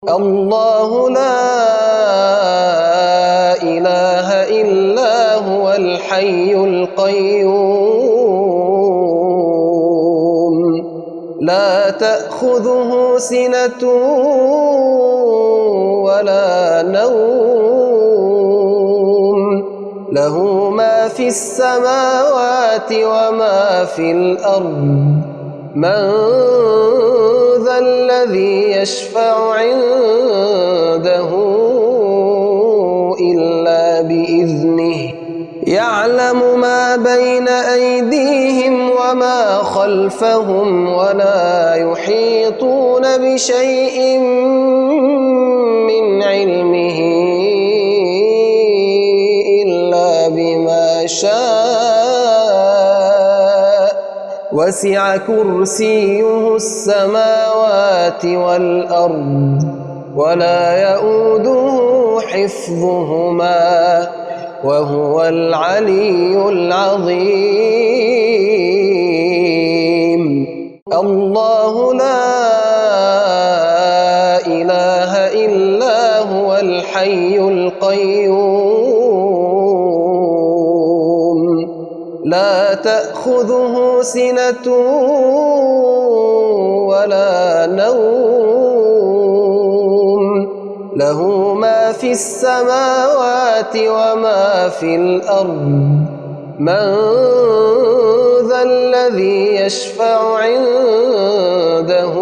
الله لا إله إلا هو الحي القيوم لا تأخذه سنة ولا نوم له ما في السماوات وما في الأرض من ذا الذي يشفع عنده إلا بإذنه يعلم ما بين أيديهم وما خلفهم ولا يحيطون بشيء من علمه إلا بما شاء وسع كرسيه السماوات والأرض ولا يؤوده حفظهما وهو العلي العظيم الله لا إله إلا هو الحي القيوم لا تأخذه سنة ولا نوم له ما في السماوات وما في الأرض من ذا الذي يشفع عنده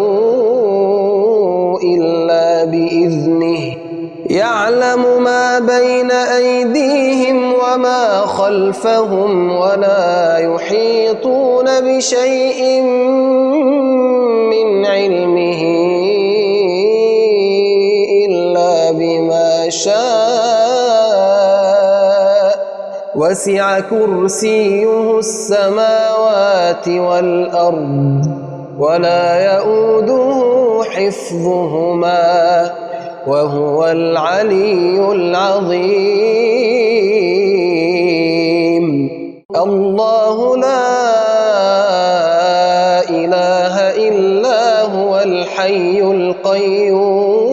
إلا بإذنه يعلم ما بين أيديهم وما خلفهم ولا يحيطون بشيء من علمه إلا بما شاء وسع كرسيه السماوات والأرض ولا يؤوده حفظهما وهو العلي العظيم الله لا إله إلا هو الحي القيوم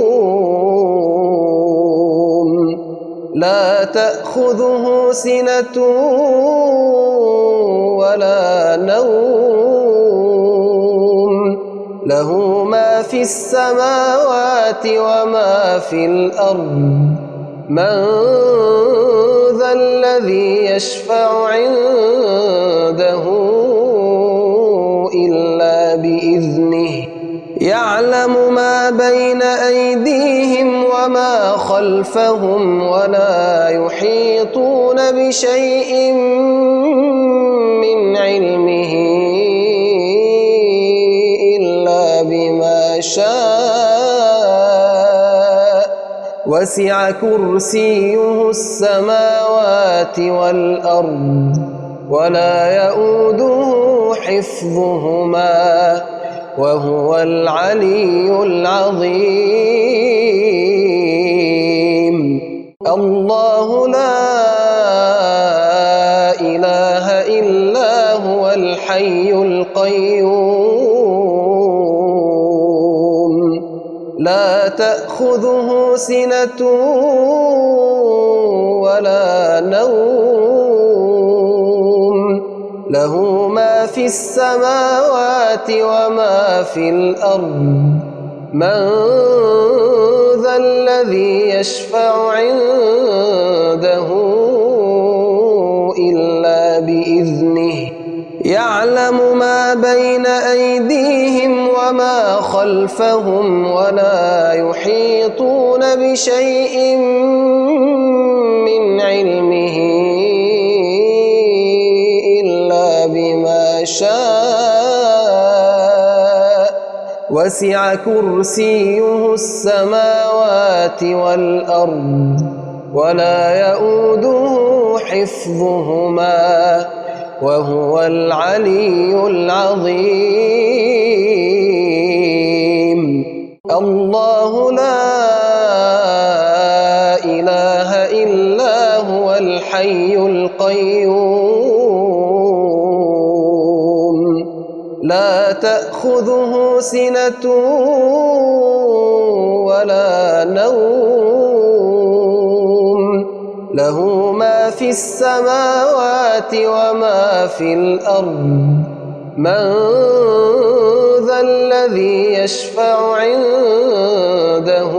لا تأخذه سنة ولا نوم له ما في السماوات وما في الأرض من ذا الذي يشفع عنده إلا بإذنه يعلم ما بين أيديهم وما خلفهم ولا يحيطون بشيء من علمه إلا بما شاء وسع كرسيه السماوات والأرض ولا يؤوده حفظهما وهو العلي العظيم الله لا إله إلا هو الحي القيوم لا تأخذه سنة ولا نوم له ما في السماوات وما في الأرض من ذا الذي يشفع عنده إلا بإذنه يعلم ما بين أيديهم وما خلفهم ولا يحيطون بشيء من علمه إلا بما شاء وسع كرسيه السماوات والأرض ولا يؤوده حفظهما وهو العلي العظيم الله لا إله إلا هو الحي القيوم لا تأخذه سنة ولا نوم له ما في السماوات وما في الأرض من ذا الذي يشفع عنده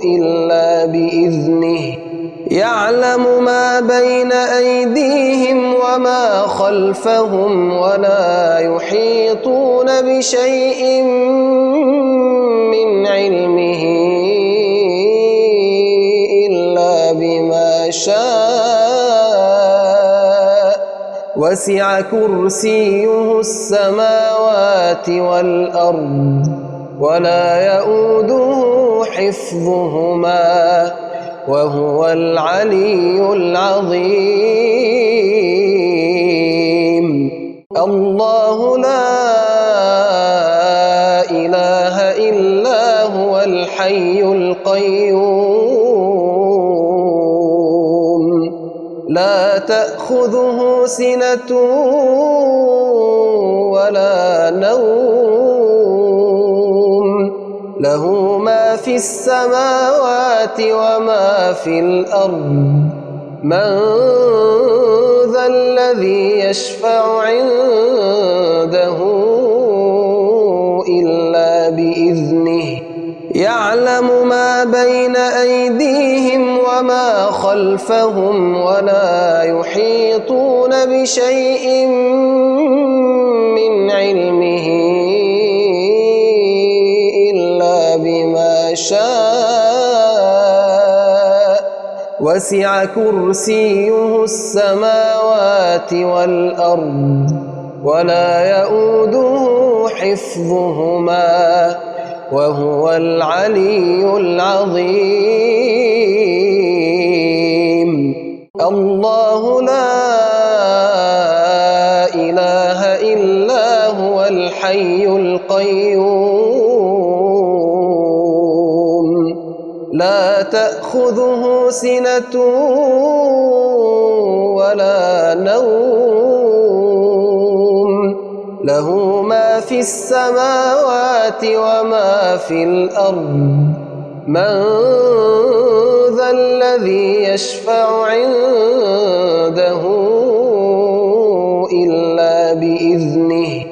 إلا بإذنه يعلم ما بين أيديهم وما خلفهم ولا يحيطون بشيء من علمه إلا بما شاء وسع كرسيه السماوات والأرض ولا يؤوده حفظهما وهو العلي العظيم الله لا إله إلا هو الحي القيوم لا تأخذه سنة ولا نوم له ما في السماوات وما في الأرض من ذا الذي يشفع عنده إلا بإذنه يعلم ما بين أيديهم وما خلفهم ولا يحيطون بشيء من علمه إلا بما شاء وسع كرسيه السماوات والأرض ولا يؤوده حفظهما وهو العلي العظيم الله لا إله إلا هو الحي القيوم لا تأخذه سنة ولا نوم له ما في السماوات وما في الأرض من ذا الذي يشفع عنده إلا بإذنه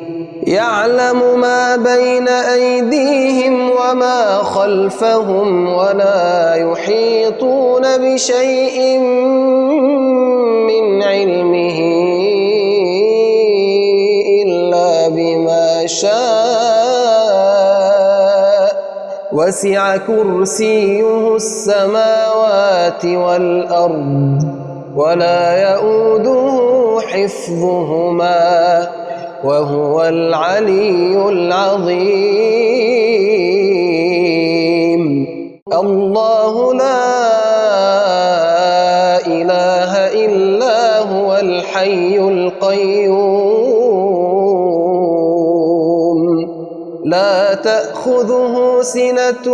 يعلم ما بين أيديهم وما خلفهم ولا يحيطون بشيء من علمه إلا بما شاء وسع كرسيه السماوات والأرض ولا يؤوده حفظهما وهو العلي العظيم الله لا إله إلا هو الحي القيوم لا تأخذه سنة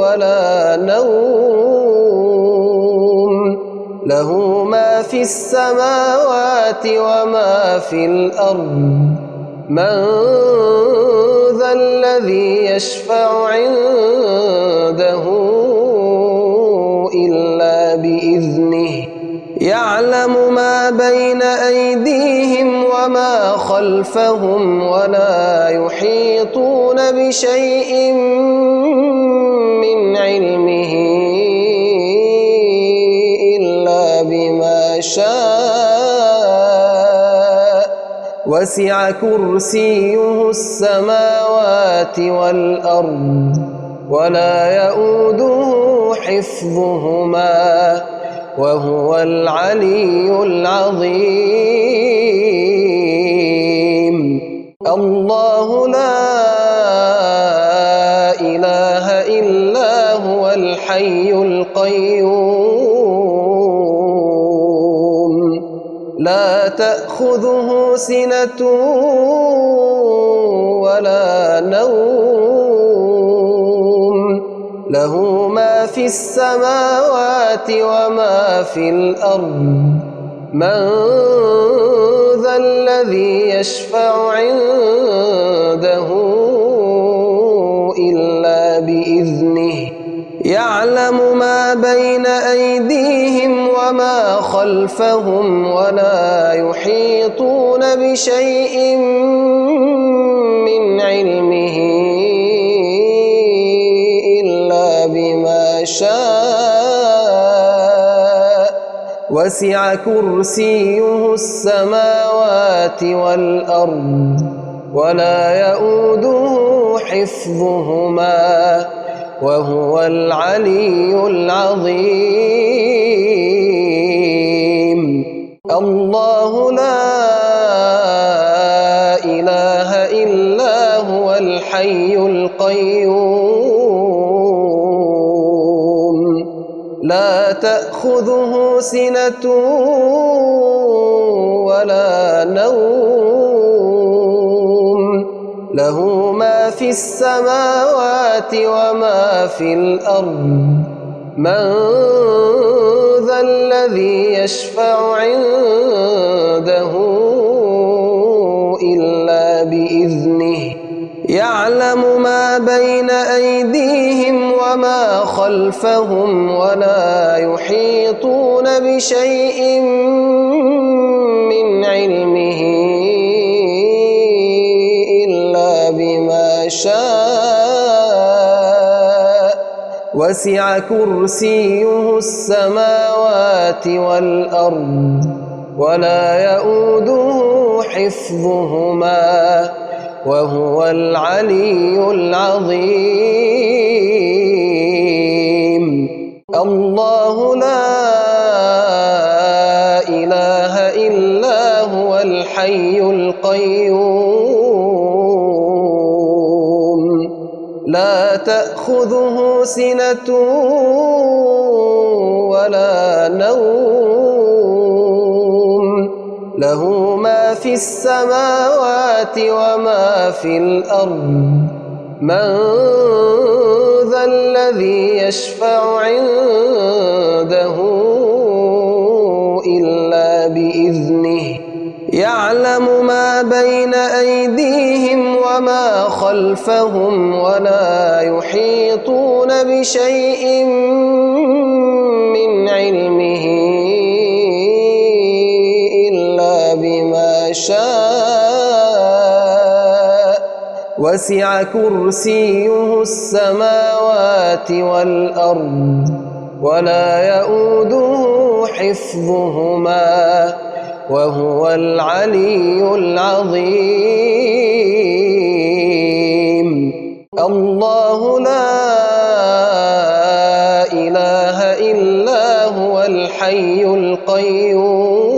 ولا نوم له ما في السماوات وما في الأرض من ذا الذي يشفع عنده إلا بإذنه يعلم ما بين أيديهم وما خلفهم ولا يحيطون بشيء من علمه إلا بما شاء وسع كرسيه السماوات والأرض ولا يؤوده حفظهما وهو العلي العظيم الله لا إله إلا هو الحي القيوم لا تأخذه سنة ولا نوم له ما في السماوات وما في الأرض من ذا الذي يشفع عنده إلا بإذنه يعلم ما بين أيديهم وما خلفهم ولا يحيطون بشيء من علمه إلا بما شاء وسع كرسيه السماوات والأرض ولا يؤوده حفظهما وهو العلي العظيم الله لا إله إلا هو الحي القيوم لا تأخذه سنة ولا نوم له ما في السماوات وما في الأرض من ذا الذي يشفع عنده إلا بإذنه يعلم ما بين أيديهم وما خلفهم ولا يحيطون بشيء من علمه إلا بما شاء وسع كرسيه السماوات والأرض ولا يؤوده حفظهما وهو العلي العظيم الله لا إله إلا هو الحي القيوم لا تأخذه سنة ولا نوم له ما في السماوات وما في الأرض من ذا الذي يشفع عنده إلا بإذنه يعلم ما بين أيديهم وما خلفهم ولا يحيطون بشيء من علمه إلا بما شاء وسع كرسيه السماوات والأرض ولا يؤوده حفظهما وهو العلي العظيم الله لا إله إلا هو الحي القيوم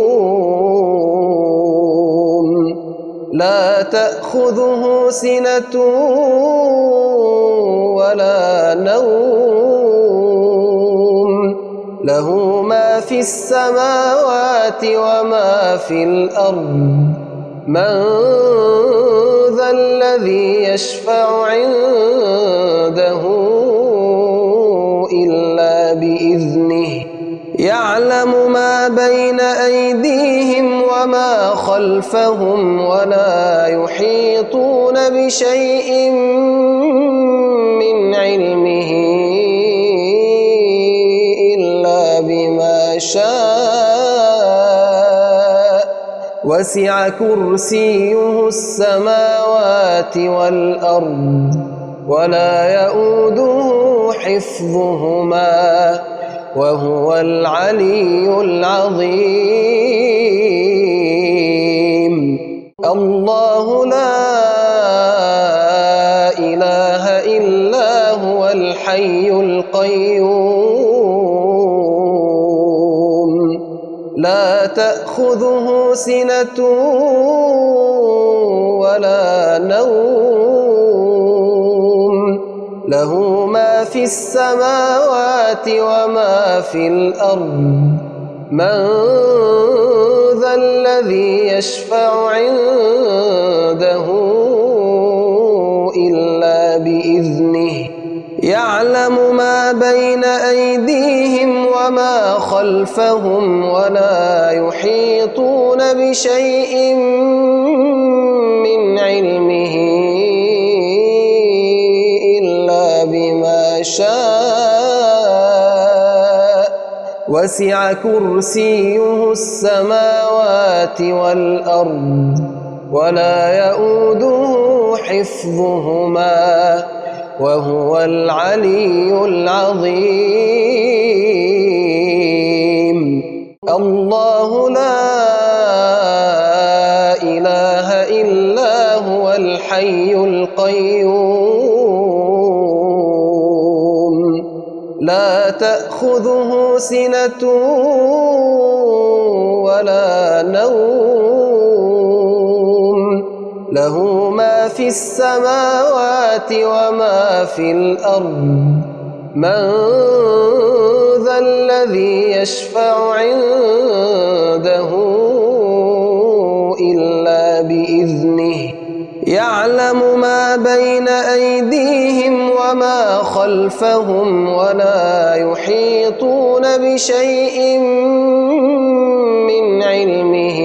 لا تأخذه سنة ولا نوم له ما في السماوات وما في الأرض من ذا الذي يشفع عنده إلا بإذنه يعلم ما بين أيديهم وما خلفهم ولا يحيطون بشيء من علمه إلا بما شاء وسع كرسيه السماوات والأرض ولا يؤوده حفظهما وهو العلي العظيم الله لا إله إلا هو الحي القيوم لا تأخذه سنة ولا نوم له ما في السماوات وما في الأرض من ذا الذي يشفع عنده إلا بإذنه يعلم ما بين أيديهم وما خلفهم ولا يحيطون بشيء من علمه شاء وسع كرسيه السماوات والأرض ولا يؤوده حفظهما وهو العلي العظيم. الله لا إله إلا هو الحي القيوم لا تأخذه سنة ولا نوم له ما في السماوات وما في الأرض من ذا الذي يشفع عنده إلا بإذنه يعلم ما بين أيديهم وما خلفهم ولا يحيطون بشيء من علمه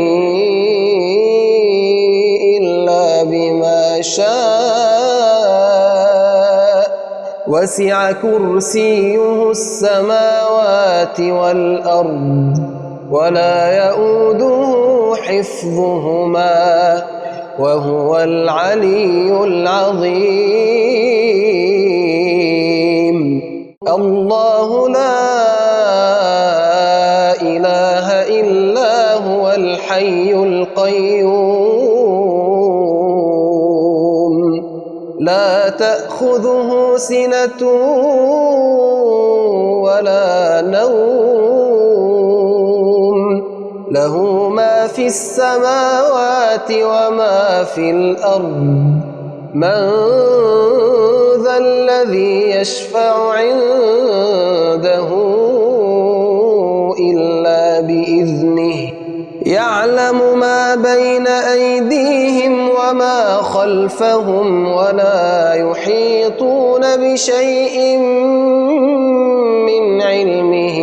إلا بما شاء وسع كرسيه السماوات والأرض ولا يؤوده حفظهما وهو العلي العظيم. الله لا إله إلا هو الحي القيوم لا تأخذه سنة ولا نوم له ما في السماوات وما في الأرض من ذا الذي يشفع عنده إلا بإذنه يعلم ما بين أيديهم وما خلفهم ولا يحيطون بشيء من علمه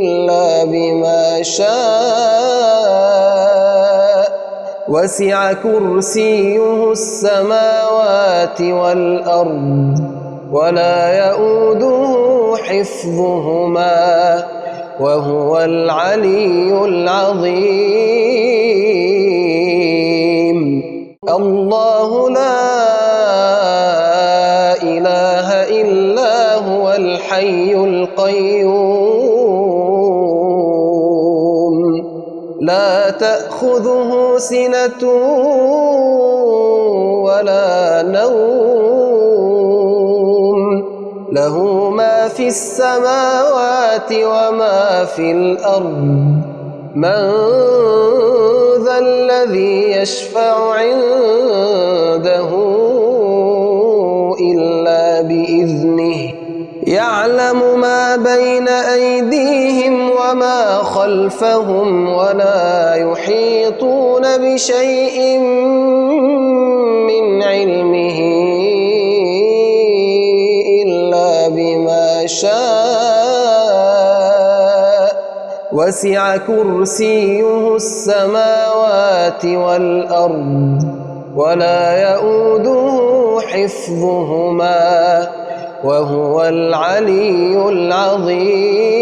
إلا بما شاء وسع كرسيه السماوات والأرض ولا يؤوده حفظهما وهو العلي العظيم. الله لا إله إلا هو الحي القيوم لا تأخذه سنة ولا نوم له ما في السماوات وما في الأرض من ذا الذي يشفع عنده إلا بإذنه يعلم ما بين أيديهم وما خلفهم ولا يحيطون بشيء من علمه إلا بما شاء وسع كرسيه السماوات والأرض ولا يؤوده حفظهما وهو العلي العظيم.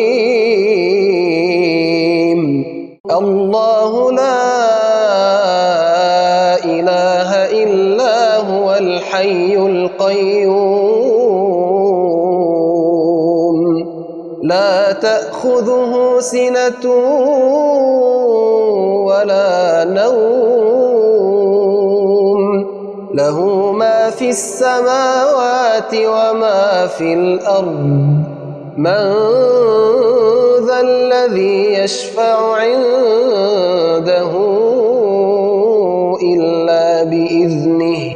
الله لا إله إلا هو الحي القيوم لا تأخذه سنة ولا نوم له ما في السماوات وما في الأرض من ذا الذي يشفع عنده إلا بإذنه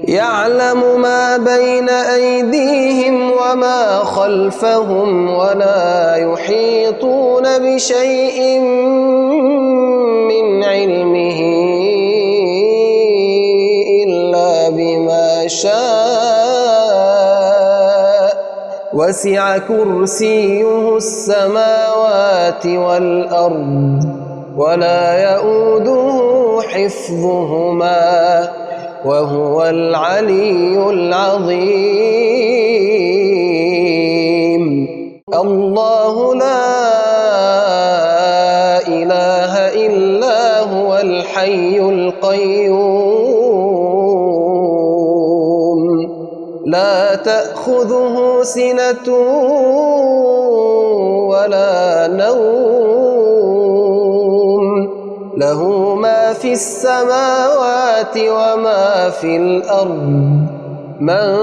يعلم ما بين أيديهم وما خلفهم ولا يحيطون بشيء من علمه إلا بما شاء وسع كرسيه السماوات والأرض ولا يؤوده حفظهما وهو العلي العظيم. الله لا إله إلا هو الحي القيوم لا تأخذه سنة ولا نوم له ما في السماوات وما في الأرض من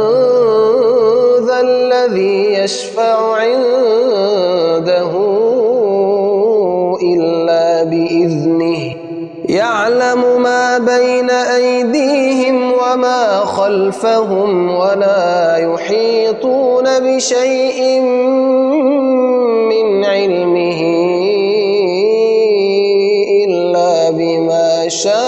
ذا الذي يشفع عنده إلا بإذنه يعلم ما بين أيديهم وما خلفهم ولا يحيطون بشيء من علمه إلا بما شاء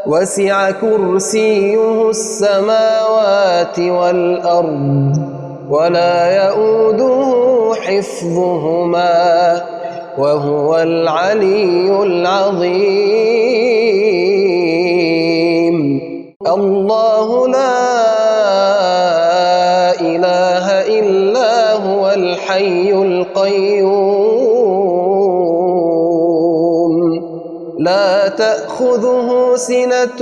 وسع كرسيه السماوات والأرض ولا يؤوده حفظهما وهو العلي العظيم. الله لا إله إلا هو الحي القيوم لا تأخذه سنة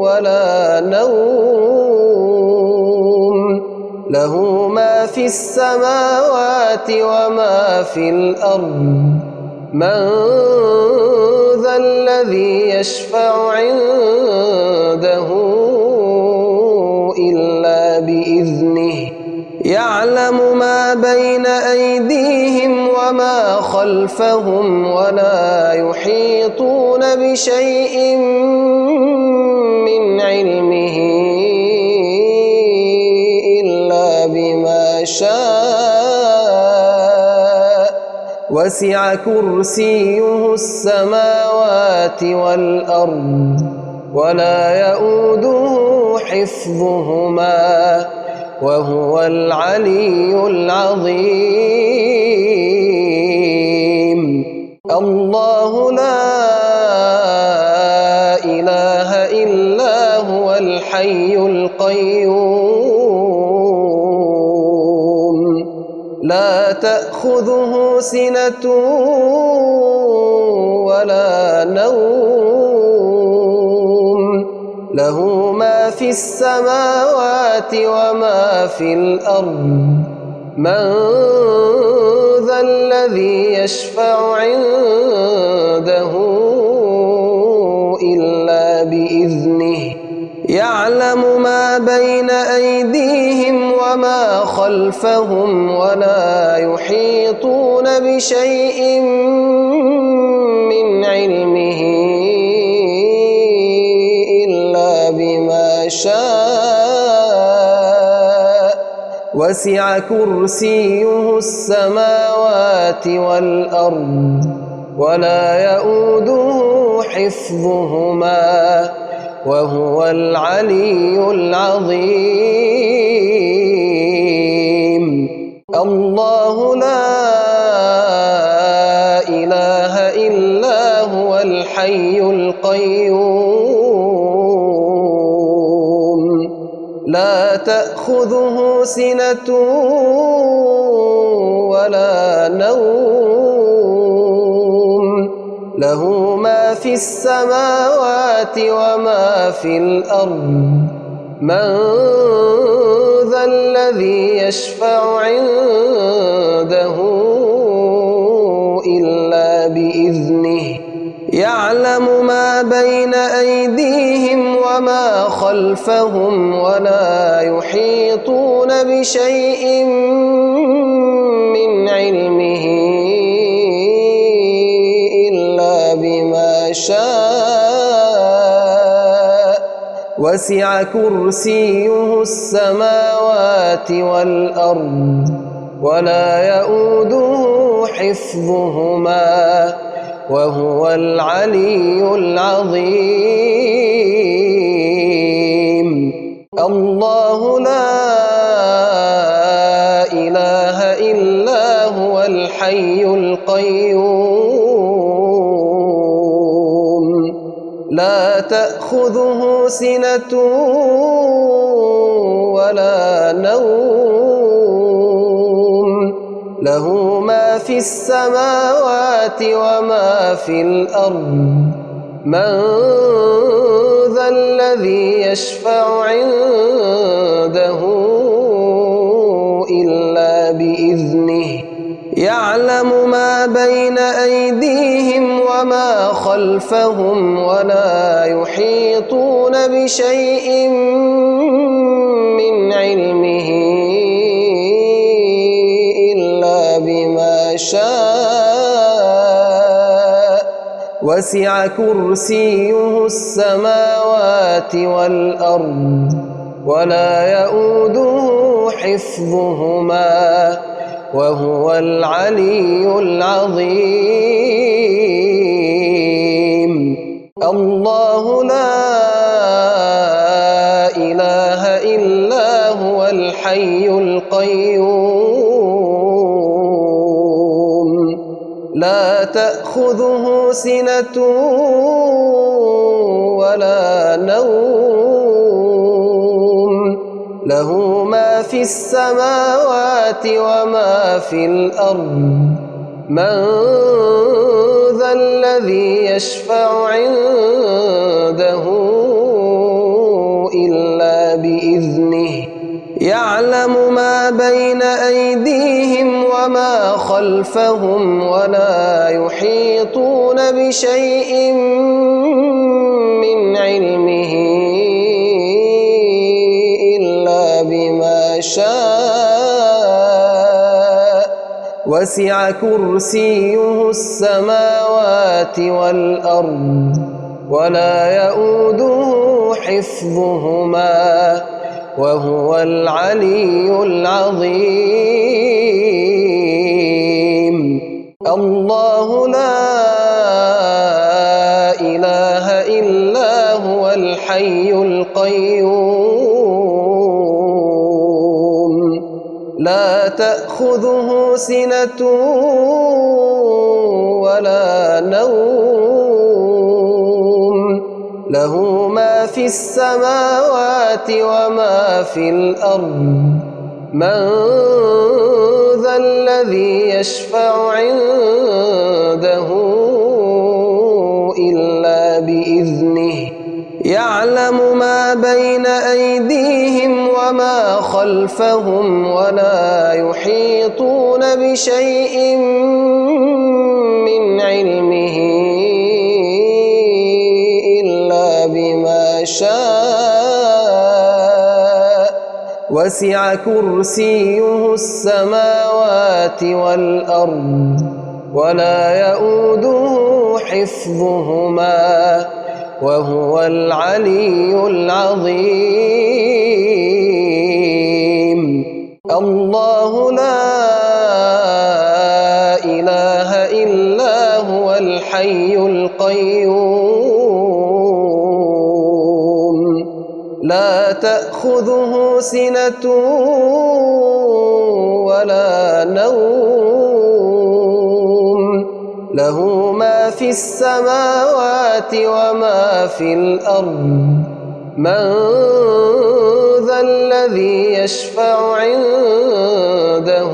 ولا نوم له ما في السماوات وما في الأرض من ذا الذي يشفع عنده إلا بإذنه يعلم ما بين أيديهم وما خلفهم ولا يحيطون بشيء من علمه إلا بما شاء وسع كرسيه السماوات والأرض ولا يؤوده حفظهما وهو العلي العظيم. الله لا إله إلا هو الحي القيوم لا تأخذه سنة ولا نوم له ما في السماوات وما في الأرض من ذا الذي يشفع عنده إلا بإذنه يعلم ما بين أيديهم وما خلفهم ولا يحيطون بشيء من علمه إلا بما شاء وسع كرسيه السماوات والأرض ولا يؤوده حفظهما وهو العلي العظيم. الله لا إله إلا هو الحي القيوم لا تأخذه سنة ولا نوم له ما في السماوات وما في الأرض من ذا الذي يشفع عنده إلا بإذنه يعلم ما بين أيديهم وما خلفهم ولا يحيطون بشيء من علمه إلا بما شاء وسع كرسيه السماوات والأرض ولا يؤوده حفظهما وهو العلي العظيم. الله لا إله إلا هو الحي القيوم تأخذه سنة ولا نوم له ما في السماوات وما في الأرض من ذا الذي يشفع عنده إلا بإذنه يعلم ما بين أيديهم وما خلفهم ولا يحيطون بشيء من علمه إلا بما شاء وسع كرسيه السماوات والأرض ولا يؤوده حفظهما وهو العلي العظيم الله لا إله إلا هو الحي القيوم لا تأخذه سنة ولا نوم له ما في السماوات وما في الأرض من ذا الذي يشفع عنده إلا بإذنه يعلم ما بين أيديهم وما خلفهم ولا يحيطون بشيء من علمه إلا بما شاء وسع كرسيه السماوات والأرض ولا يؤوده حفظهما وهو العلي العظيم الله لا إله إلا هو الحي القيوم لا تأخذه سنة ولا نوم له ما في السماوات وما في الأرض من ذا الذي يشفع عنده إلا بإذنه يعلم ما بين أيديهم وما خلفهم ولا يحيطون بشيء من علمه إلا بما شاء وسع كرسيه السماوات والأرض ولا يؤوده حفظهما وهو العلي العظيم الله لا إله إلا هو الحي القيوم لا تأخذه سنة ولا نوم له ما في السماوات وما في الأرض من ذا الذي يشفع عنده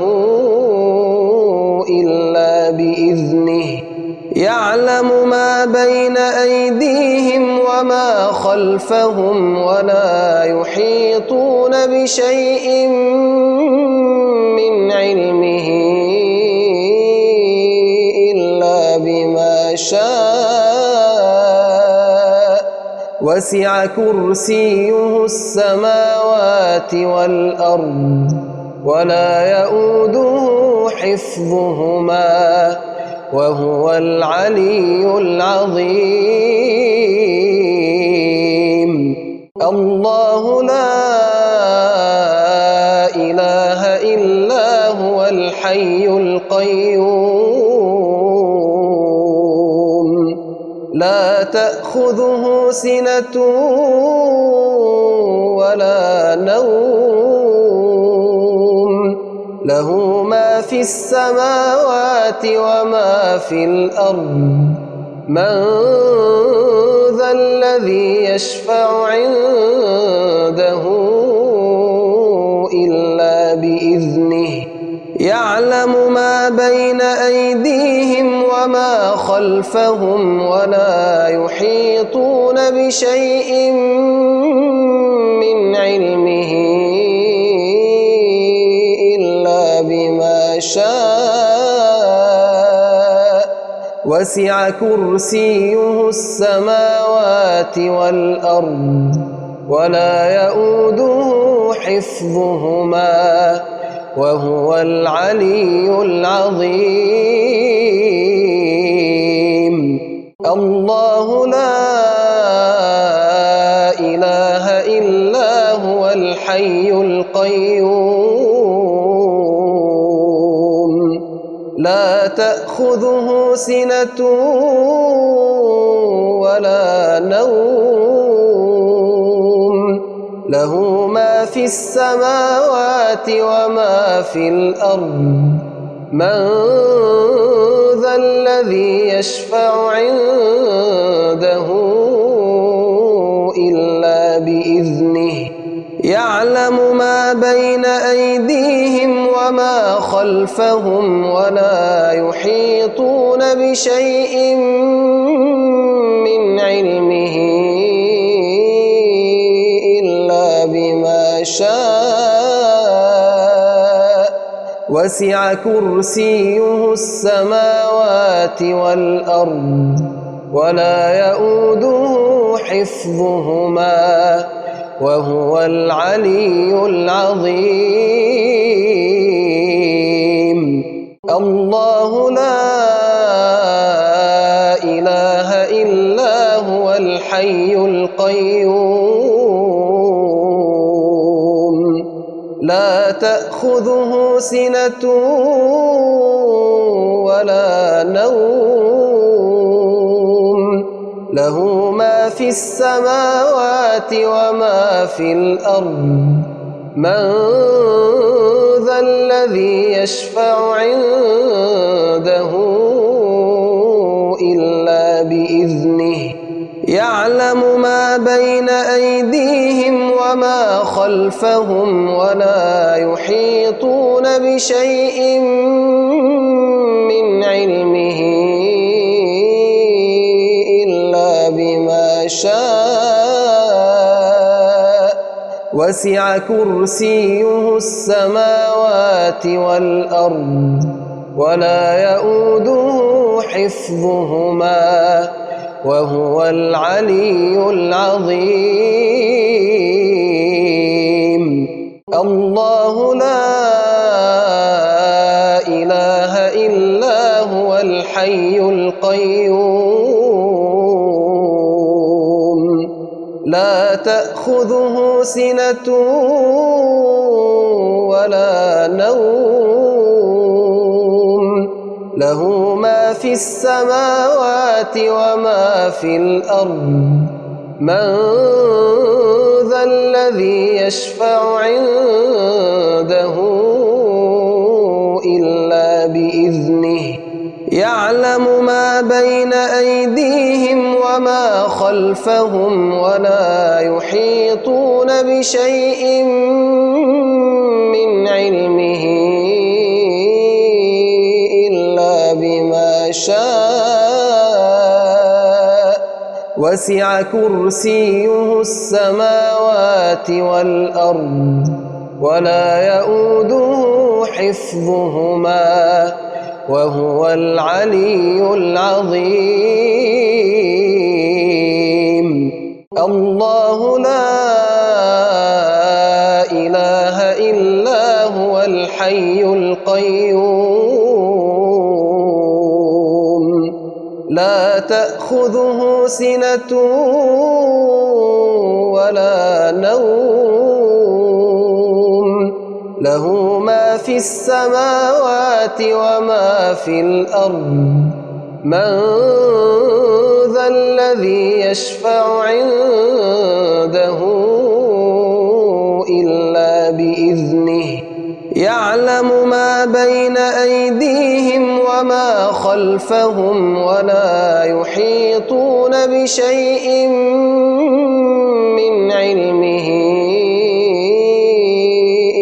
إلا بإذنه يعلم ما بين أيديهم وما خلفهم ولا يحيطون بشيء من علمه إلا بما شاء وسع كرسيه السماوات والأرض ولا يؤوده حفظهما وهو العلي العظيم الله لا إله إلا هو الحي القيوم لا تأخذه سنة ولا نوم له ما في السماوات وما في الأرض من ذا الذي يشفع عنده إلا بإذنه يعلم ما بين أيديهم وما خلفهم ولا يحيطون بشيء من علمه إلا بما شاء وسع كرسيه السماوات والأرض ولا يؤوده حفظهما وهو العلي العظيم. الله لا إله إلا هو الحي القيوم لا تأخذه سنة ولا نوم له ما في السماوات وما في الأرض من ذا الذي يشفع عنده إلا بإذنه يعلم ما بين أيديهم وما خلفهم ولا يحيطون بشيء من علمه إلا بما شاء وسع كرسيه السماوات والأرض ولا يؤوده حفظهما وهو العلي العظيم. الله لا إله إلا هو الحي القيوم لا تأخذه سنة ولا نوم له ما في السماوات وما في الأرض من ذا الذي يشفع عنده إلا بإذنه يعلم ما بين أيديهم وما خلفهم ولا يحيطون بشيء من علمه إلا بما شاء وسع كرسيه السماوات والأرض ولا يؤوده حفظهما وهو العلي العظيم. الله لا إله إلا هو الحي القيوم لا تأخذه سنة ولا نوم له ما في السماوات وما في الأرض من ذا الذي يشفع عنده إلا بإذنه يعلم ما بين أيديهم وما خلفهم ولا يحيطون بشيء من علمه إلا بما شاء وسع كرسيه السماوات والأرض ولا يؤوده حفظهما وهو العلي العظيم. الله لا إله إلا هو الحي القيوم لا تأخذه سنة ولا نوم له ما في السماوات وما في الأرض من ذا الذي يشفع عنده إلا بإذنه يعلم ما بين أيديهم وما خلفهم ولا يحيطون بشيء من علمه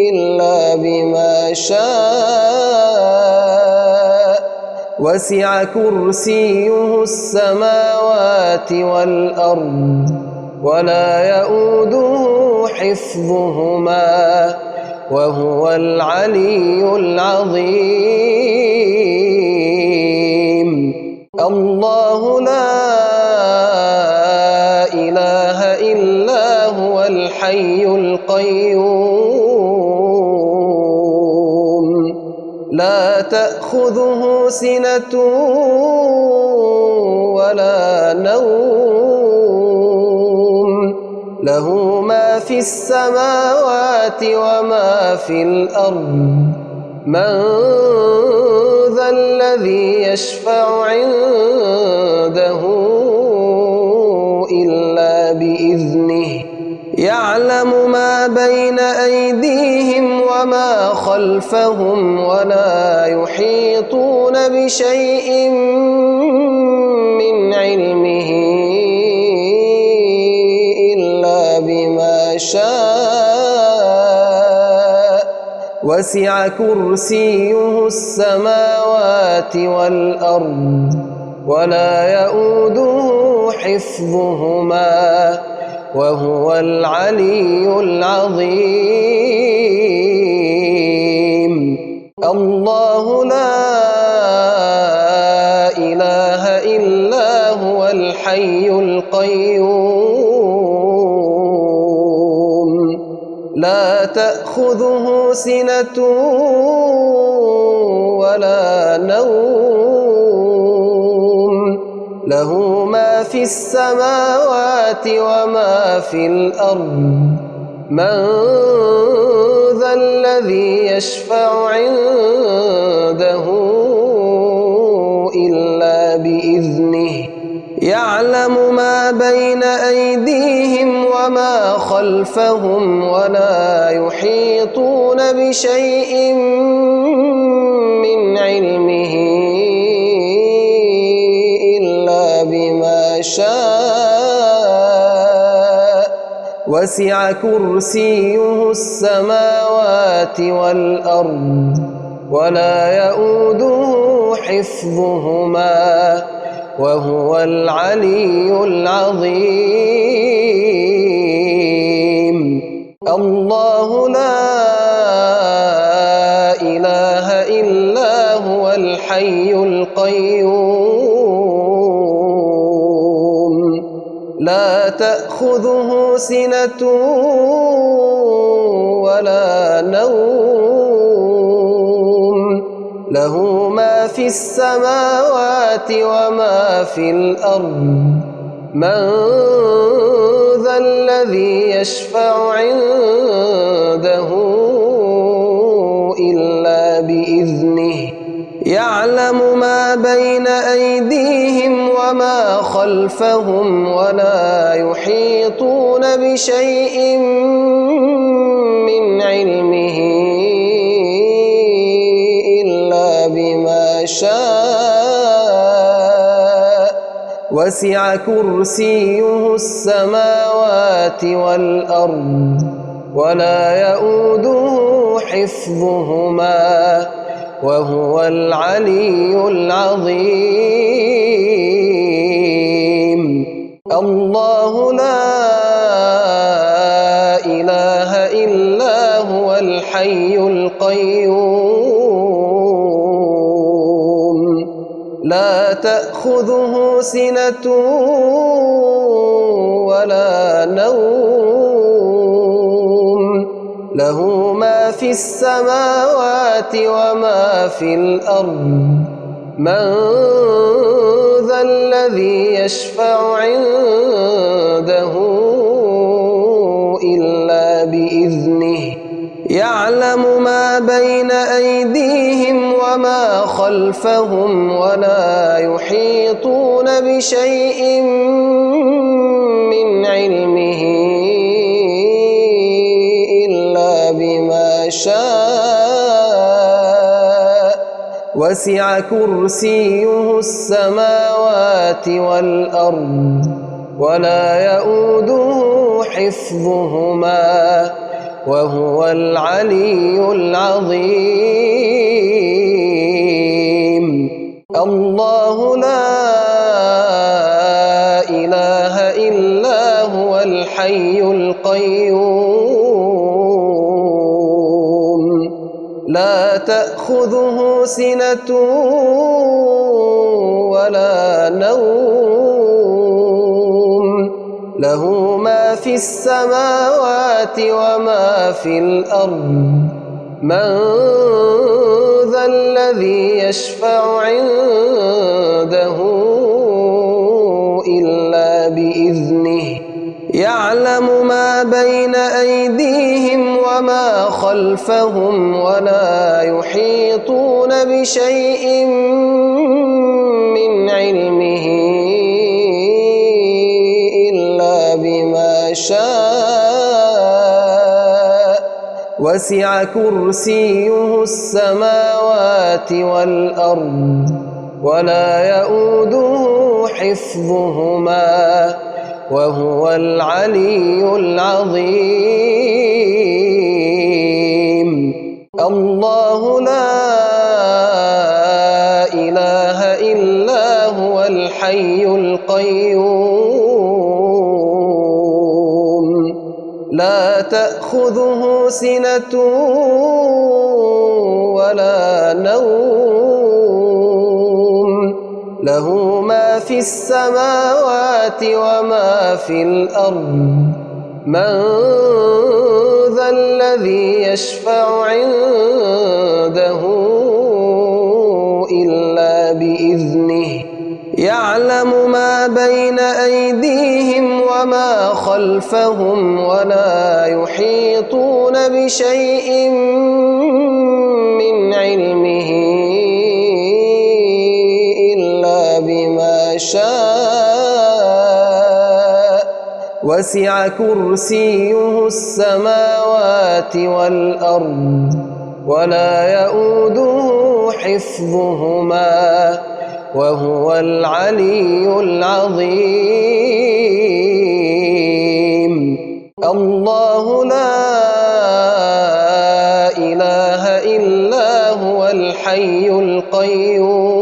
إلا بما شاء وسع كرسيه السماوات والأرض ولا يؤوده حفظهما وهو العلي العظيم. الله لا إله إلا هو الحي القيوم لا تأخذه سنة ولا نوم له ما في السماوات وما في الأرض من ذا الذي يشفع عنده إلا بإذنه يعلم ما بين أيديهم وما خلفهم ولا يحيطون بشيء من علمه إلا بما شاء وسع كرسيه السماوات والأرض ولا يؤوده حفظهما وهو العلي العظيم. الله لا إله إلا هو الحي القيوم لا تأخذه سنة ولا نوم له ما في السماوات وما في الأرض من ذا الذي يشفع عنده إلا بإذنه يعلم ما بين أيديهم وما خلفهم ولا يحيطون بشيء من علمه إلا بما شاء وسع كرسيه السماوات والأرض ولا يؤوده حفظهما وهو العلي العظيم. الله لا إله إلا هو الحي القيوم لا تأخذه سنة ولا نوم له ما في السماوات وما في الأرض من ذا الذي يشفع عنده إلا بإذنه يعلم ما بين أيديهم وما خلفهم ولا يحيطون بشيء من علمه إلا بما شاء وسع كرسيه السماوات والأرض ولا يؤوده حفظهما وهو العلي العظيم. الله لا إله إلا هو الحي القيوم لا تأخذه سنة ولا نوم له ما في السماوات وما في الأرض من ذا الذي يشفع عنده إلا بإذنه يعلم ما بين أيديهم وما خلفهم ولا يحيطون بشيء من علمه إلا بما شاء وسع كرسيه السماوات والأرض ولا يؤوده حفظهما وهو العلي العظيم. الله لا إله إلا هو الحي القيوم لا تأخذه سنة ولا نوم له ما في السماوات وما في الأرض من ذا الذي يشفع عنده إلا بإذنه يعلم ما بين أيديهم وما خلفهم ولا يحيطون بشيء من علمه إلا بما شاء وسع كرسيه السماوات والأرض ولا يؤوده حفظهما وهو العلي العظيم. الله لا إله إلا هو الحي القيوم لا تأخذه سنة ولا نوم له ما في السماوات وما في الأرض من ذا الذي يشفع عنده إلا بإذنه يعلم ما بين أيديهم وما خلفهم ولا يحيطون بشيء من علمه إلا بما شاء وسع كرسيه السماوات والأرض ولا يؤوده حفظهما وهو العلي العظيم. الله لا إله إلا هو الحي القيوم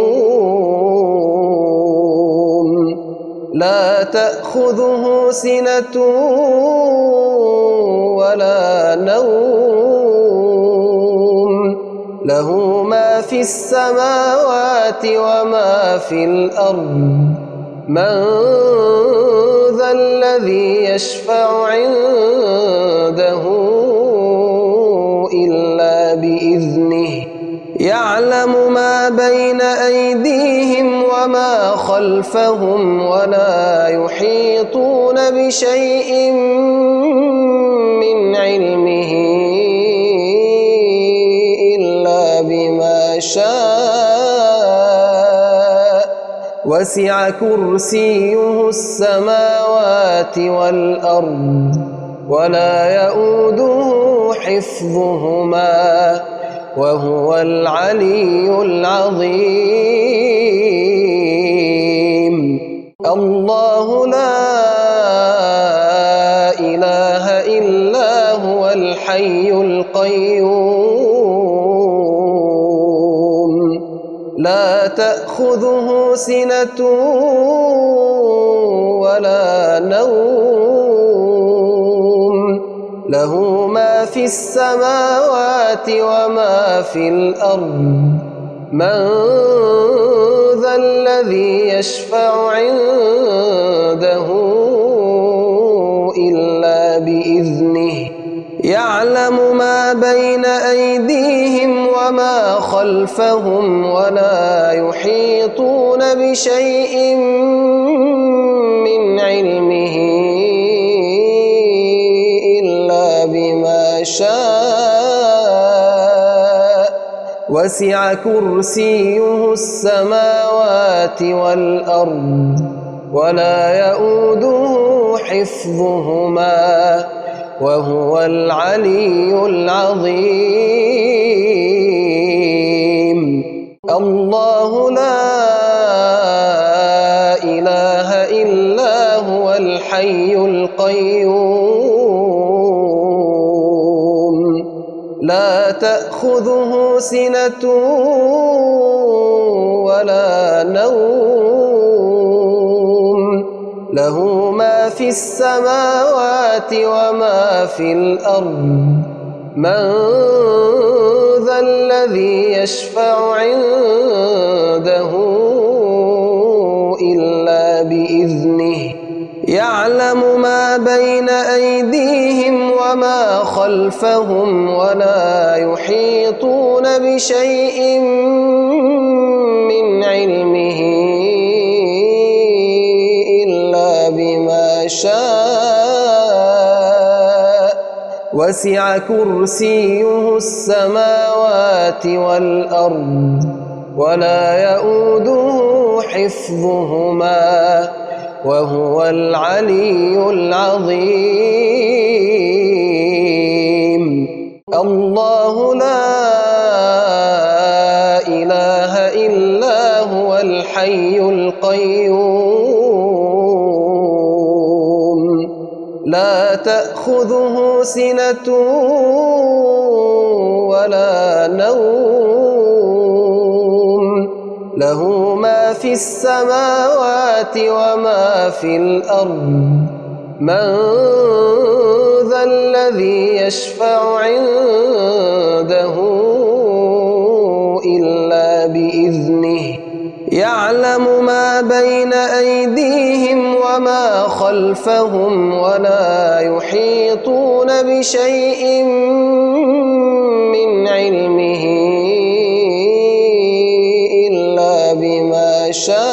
لا تأخذه سنة ولا نوم له ما في السماوات وما في الأرض من ذا الذي يشفع عنده إلا بإذنه يعلم ما بين أيديهم وما خلفهم ولا يحيطون بشيء من علمه إلا بما شاء وسع كرسيه السماوات والأرض ولا يؤوده حفظهما وهو العلي العظيم. الله لا إله إلا هو الحي القيوم لا تأخذه سنة ولا نوم له ما في السماوات وما في الأرض من ذا الذي يشفع عنده إلا بإذنه يعلم ما بين أيديهم وما خلفهم ولا يحيطون بشيء من علمه إلا بما شاء وسع كرسيه السماوات والأرض ولا يؤوده حفظهما وهو العلي العظيم. الله لا إله إلا هو الحي القيوم لا تأخذه سنة ولا نوم له ما في السماوات وما في الأرض من ذا الذي يشفع عنده إلا بإذنه يعلم ما بين أيديهم وما خلفهم ولا يحيطون بشيء من علمه إلا بما شاء وسع كرسيه السماوات والأرض ولا يؤوده حفظهما وهو العلي العظيم الله لا إله إلا هو الحي القيوم لا تأخذه سنة ولا نوم له ما في السماوات وما في الأرض من ذا الذي يشفع عنده إلا بإذنه يعلم ما بين أيديهم وما خلفهم ولا يحيطون بشيء من علمه إلا بما شاء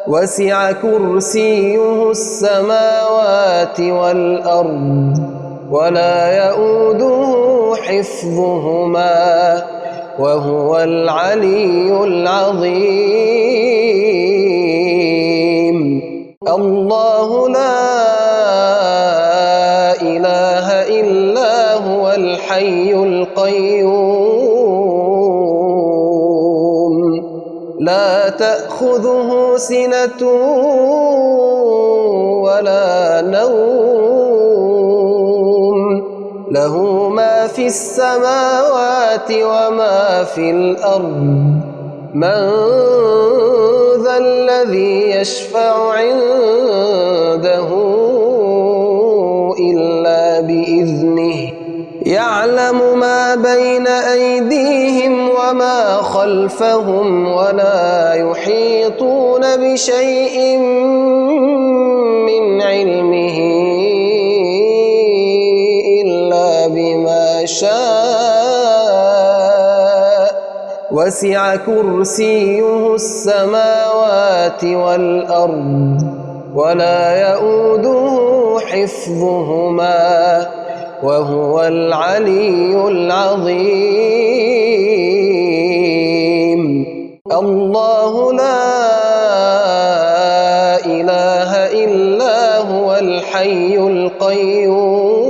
وسع كرسيه السماوات والأرض ولا يؤوده حفظهما وهو العلي العظيم الله لا إله إلا هو الحي القيوم لا تأخذه سنة ولا نوم له ما في السماوات وما في الأرض من ذا الذي يشفع عنده إلا بإذنه يعلم ما بين أيديهم وما خلفهم ولا يحيطون بشيء من علمه إلا بما شاء وسع كرسيه السماوات والأرض ولا يؤوده حفظهما وهو العلي العظيم الله لا إله إلا هو الحي القيوم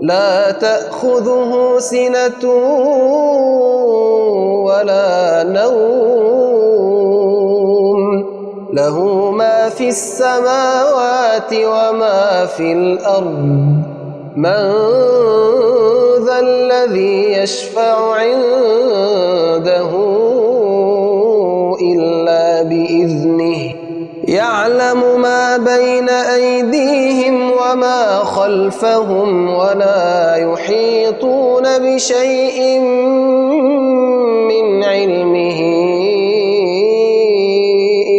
لا تأخذه سنة ولا نوم له ما في السماوات وما في الأرض من ذا الذي يشفع عنده إلا بإذنه يعلم ما بين أيديهم وما خلفهم ولا يحيطون بشيء من علمه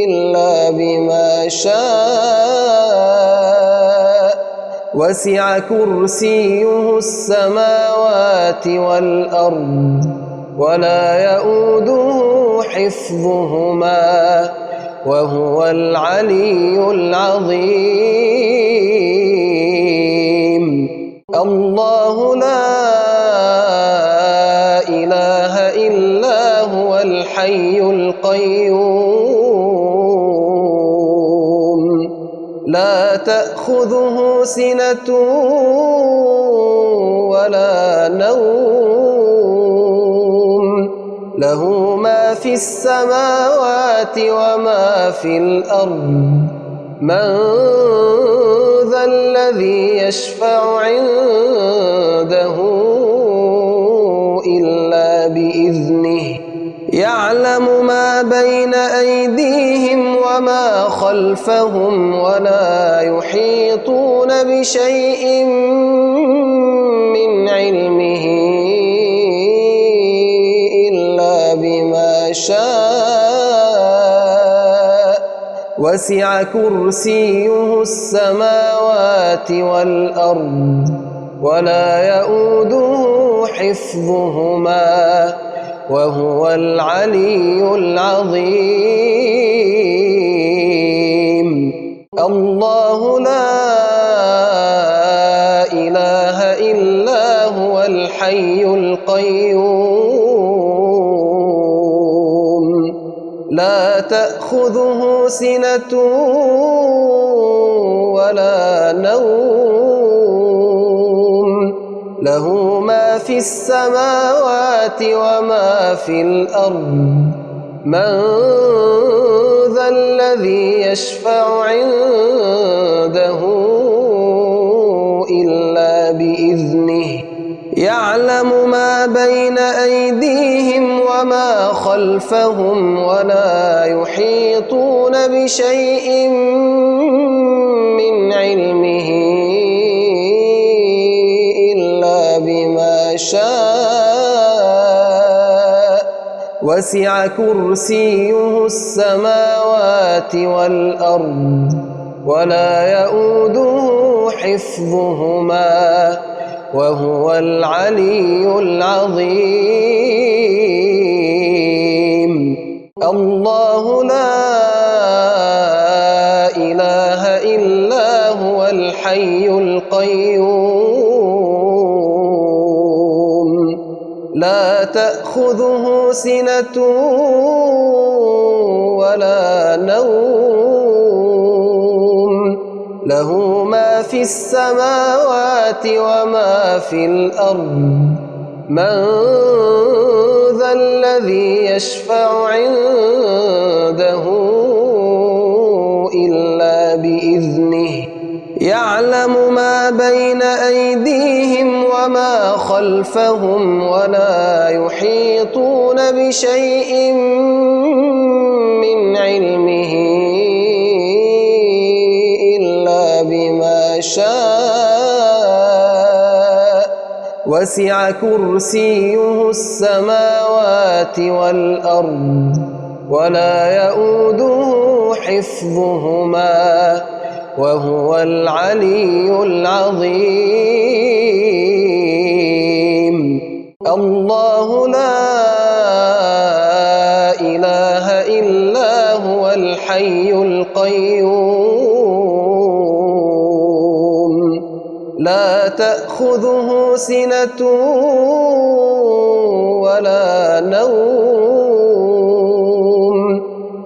إلا بما شاء وسع كرسيه السماوات والأرض ولا يؤوده حفظهما وهو العلي العظيم الله لا إله إلا هو الحي القيوم لا تأخذه سنة ولا نوم له ما في السماوات وما في الأرض من ذا الذي يشفع عنده إلا بإذنه يعلم ما بين أيديهم وما خلفهم ولا يحيطون بشيء من علمه إلا بما شاء وسع كرسيه السماوات والأرض ولا يؤوده حفظهما وهو العلي العظيم الله لا إله إلا هو الحي القيوم لا تأخذه سنة ولا نوم له ما في السماوات وما في الأرض من ذا الذي يشفع عنده إلا بإذنه يعلم ما بين أيديهم وما خلفهم ولا يحيطون بشيء من علمه إلا بما شاء وسع كرسيه السماوات والأرض ولا يؤوده حفظهما وهو العلي العظيم الله لا إله إلا هو الحي القيوم لا تأخذه سنة ولا نوم له ما في السماوات وما في الأرض من ذا الذي يشفع عنده إلا بإذنه يعلم ما بين أيديهم وما خلفهم ولا يحيطون بشيء من علمه إلا بما شاء وسع كرسيه السماوات والأرض ولا يؤوده حفظهما وهو العلي العظيم الله لا إله إلا هو الحي القيوم لا تأخذه سنة ولا نوم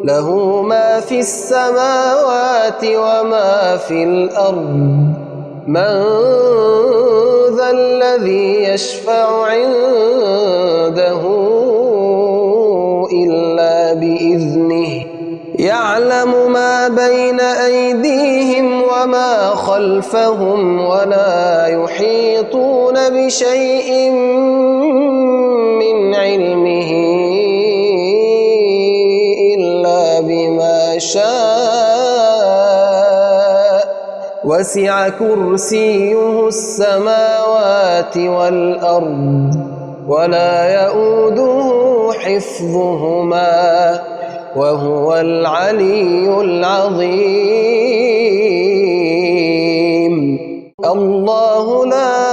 له ما في السماوات وما في الأرض من ذا الذي يشفع عنده إلا بإذنه يعلم ما بين أيديهم وما خلفهم ولا يحيطون بشيء من علمه إلا بما شاء وسع كرسيه السماوات والأرض ولا يؤوده حفظهما وهو العلي العظيم الله لا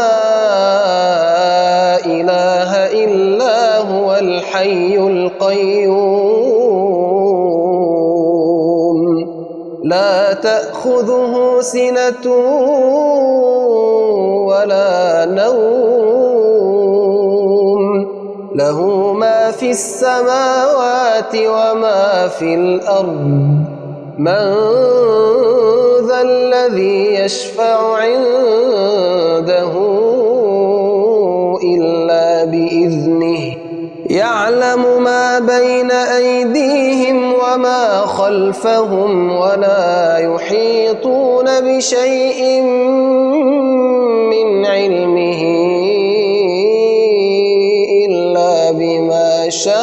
إله إلا هو الحي القيوم لا تأخذه سنة ولا نوم له ما في السماوات وما في الأرض من ذا الذي يشفع عنده يعلم ما بين أيديهم وما خلفهم ولا يحيطون بشيء من علمه إلا بما شاء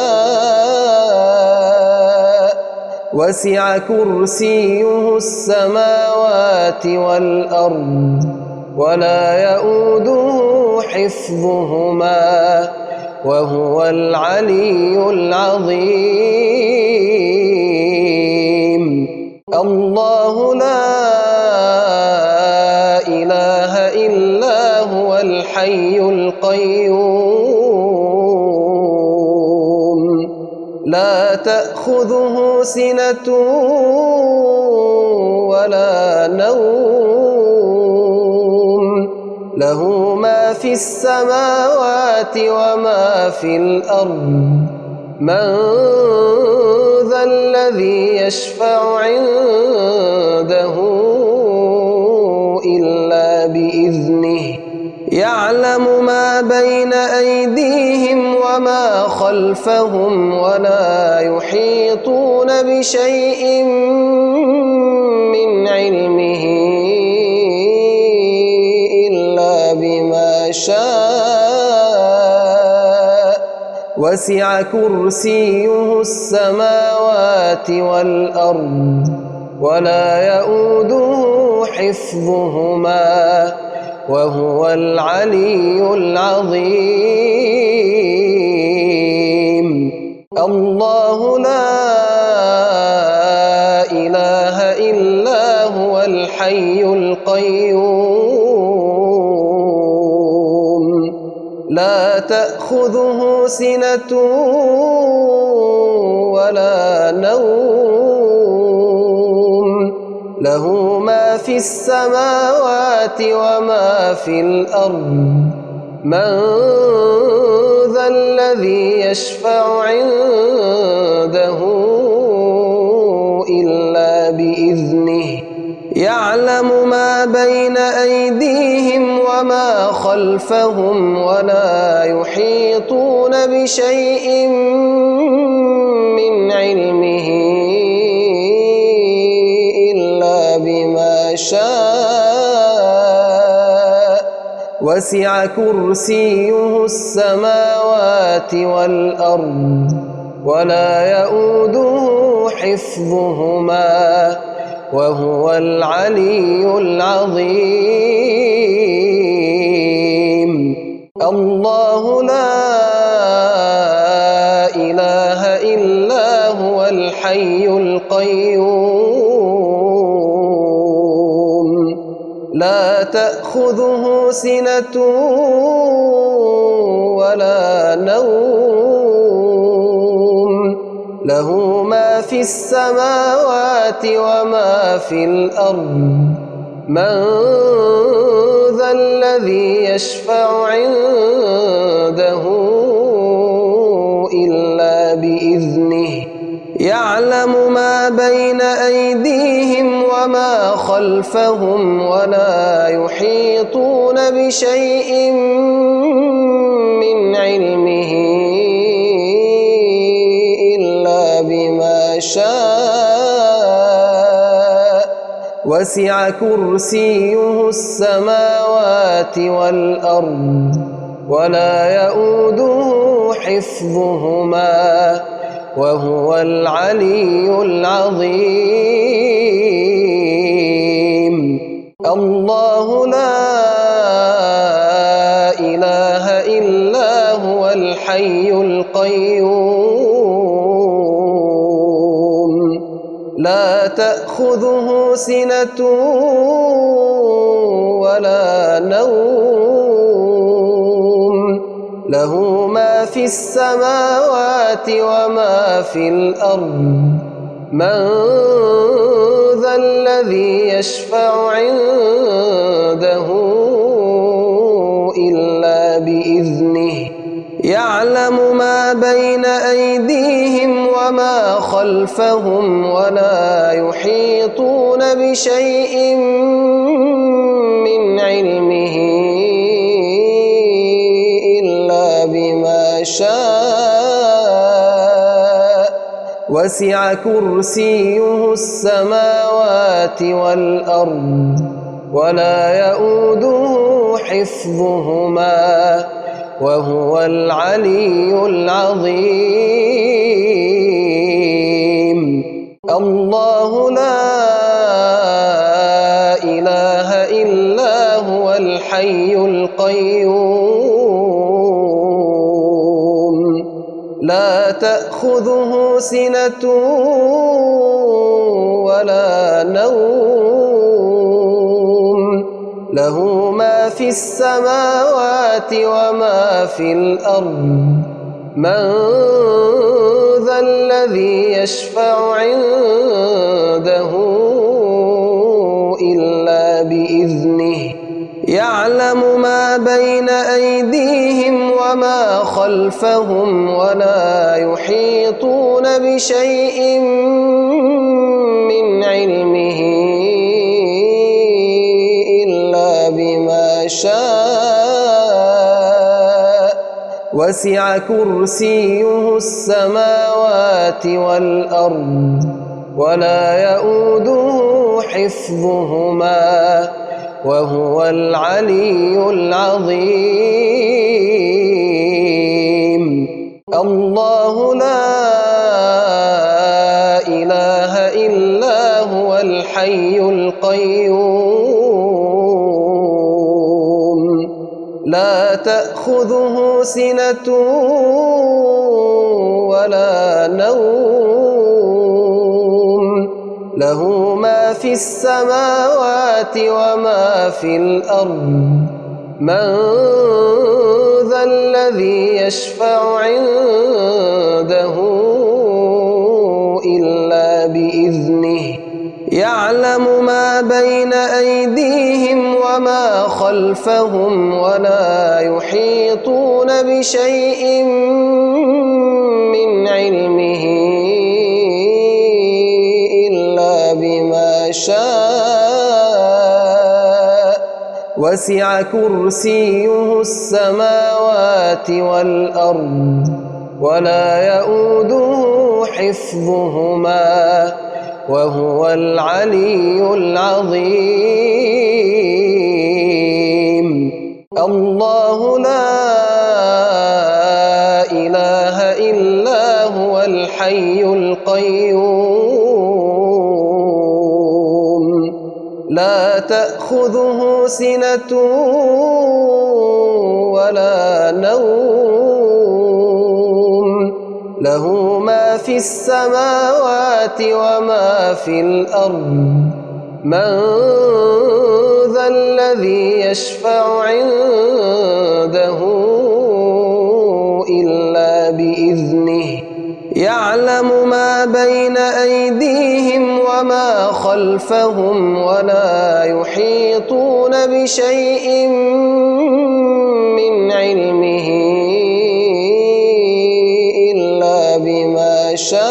وسع كرسيه السماوات والأرض ولا يؤوده حفظهما وهو العلي العظيم. الله لا إله إلا هو الحي القيوم لا تأخذه سنة ولا نوم له ما في السماوات وما في الأرض من ذا الذي يشفع عنده إلا بإذنه يعلم ما بين أيديهم وما خلفهم ولا يحيطون بشيء من علمه إلا بما شاء وسع كرسيه السماوات والأرض ولا يؤوده حفظهما وهو العلي العظيم. الله لا إله إلا هو الحي القيوم لا تأخذه سنة ولا نوم له ما في السماوات وما في الأرض من ذا الذي يشفع عنده إلا بإذنه يعلم ما بين أيديهم وما خلفهم ولا يحيطون بشيء من علمه إلا بما شاء وسع كرسيه السماوات والأرض ولا يؤوده حفظهما وهو العلي العظيم. الله لا إله إلا هو الحي القيوم لا تأخذه سنة ولا نوم له ما في السماوات وما في الأرض من ذا الذي يشفع عنده إلا بإذنه يعلم ما بين أيديهم وما خلفهم ولا يحيطون بشيء من علمه إلا بما شاء وسع كرسيه السماوات والأرض ولا يؤوده حفظهما وهو العلي العظيم. الله لا إله إلا هو الحي القيوم لا تأخذه سنة ولا نوم له ما في السماوات وما في الأرض من ذا الذي يشفع عنده إلا بإذنه يعلم ما بين أيديهم وما خلفهم ولا يحيطون بشيء من علمه إلا بما شاء وسع كرسيه السماوات والأرض ولا يؤوده حفظهما وهو العلي العظيم. الله لا إله إلا هو الحي القيوم لا تأخذه سنة ولا نوم له ما في السماوات وما في الأرض من ذا الذي يشفع عنده إلا بإذنه يعلم ما بين أيديهم وما خلفهم ولا يحيطون بشيء من علمه إلا بما شاء وسع كرسيه السماوات والأرض ولا يؤوده حفظهما وهو العلي العظيم. الله لا إله إلا هو الحي القيوم لا تأخذه سنة ولا نوم له ما في السماوات وما في الأرض من ذا الذي يشفع عنده إلا بإذنه يعلم ما بين أيديهم وما خلفهم ولا يحيطون بشيء من علمه إلا بما شاء وسع كرسيه السماوات والأرض ولا يؤوده حفظهما وهو العلي العظيم. الله لا إله إلا هو الحي القيوم لا تأخذه سنة ولا نوم له ما في السماوات وما في الأرض من ذا الذي يشفع عنده إلا بإذنه يعلم ما بين أيديهم وما خلفهم ولا يحيطون بشيء من علمه إلا بما شاء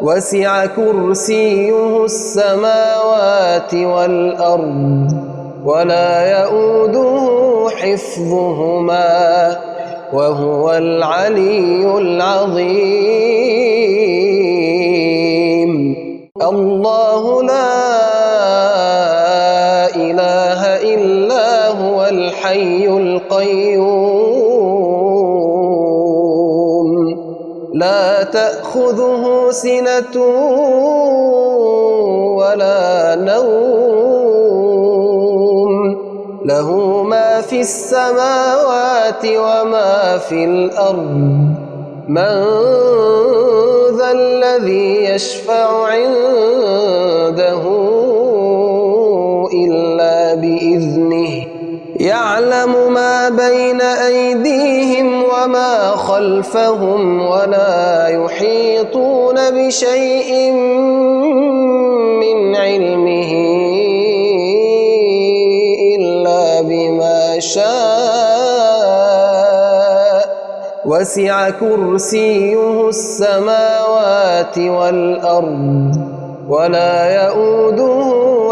وسع كرسيه السماوات والأرض ولا يؤوده حفظهما وهو العلي العظيم. الله لا إله إلا هو الحي القيوم لا تأخذه سنة ولا نوم له ما في السماوات وما في الأرض من ذا الذي يشفع عنده إلا بإذنه يعلم ما بين أيديهم وما خلفهم ولا يحيطون بشيء من علمه إلا بما شاء وسع كرسيه السماوات والأرض ولا يؤوده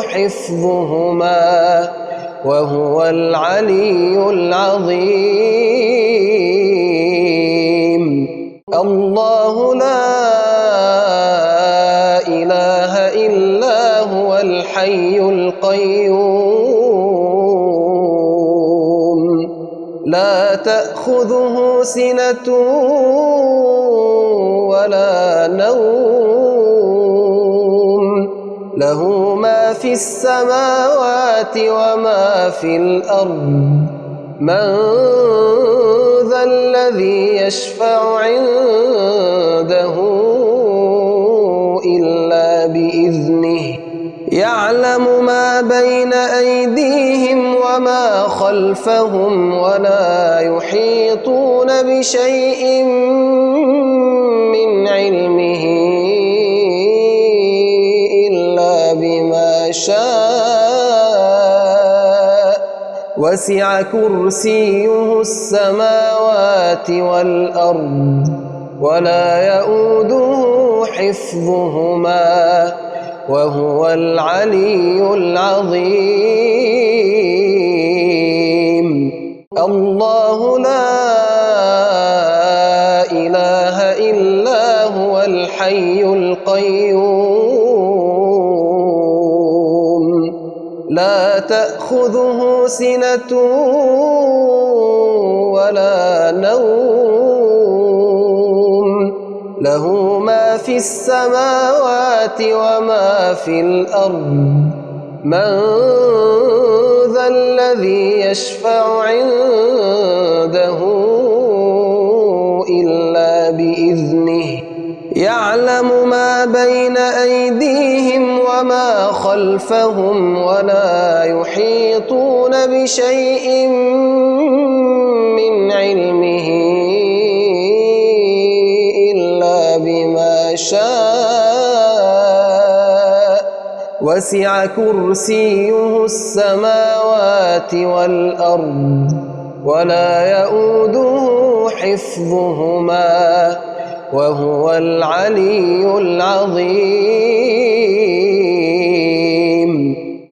حفظهما وهو العلي العظيم. الله لا إله إلا هو الحي القيوم لا تأخذه سنة ولا نوم له ما في السماوات وما في الأرض من ذا الذي يشفع عنده إلا بإذنه يعلم ما بين أيديهم وما خلفهم ولا يحيطون بشيء من علمه إلا بما شاء وسع كرسيه السماوات والأرض ولا يؤوده حفظهما وهو العلي العظيم الله لا إله إلا هو الحي القيوم لا تأخذه سنة ولا نوم له ما في السماوات وما في الأرض من ذا الذي يشفع عنده إلا بإذنه يعلم ما بين أيديهم وما خلفهم ولا يحيطون بشيء من علمه إلا بما شاء وسع كرسيه السماوات والأرض ولا يؤوده حفظهما وهو العلي العظيم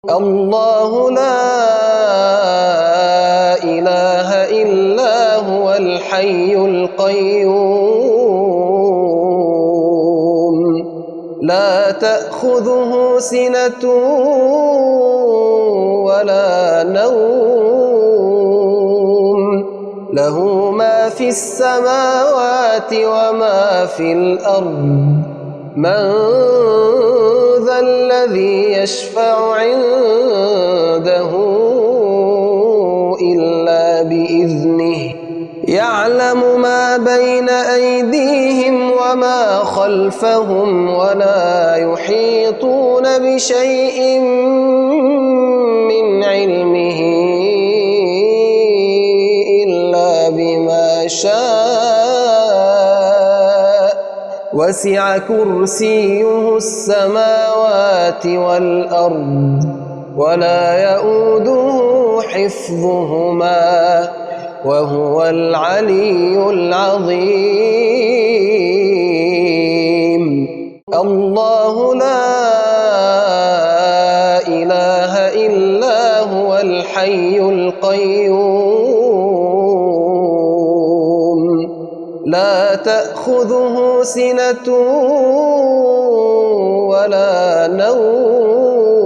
الله لا إله إلا هو الحي القيوم لا تأخذه سنة ولا نوم له ما في السماوات وما في الأرض من ذا الذي يشفع عنده إلا بإذنه يعلم ما بين أيديهم وما خلفهم ولا يحيطون بشيء من علمه إلا بما شاء وسع كرسيه السماوات والأرض ولا يؤوده حفظهما وهو العلي العظيم الله لا إله إلا هو الحي القيوم لا تأخذه سنة ولا نوم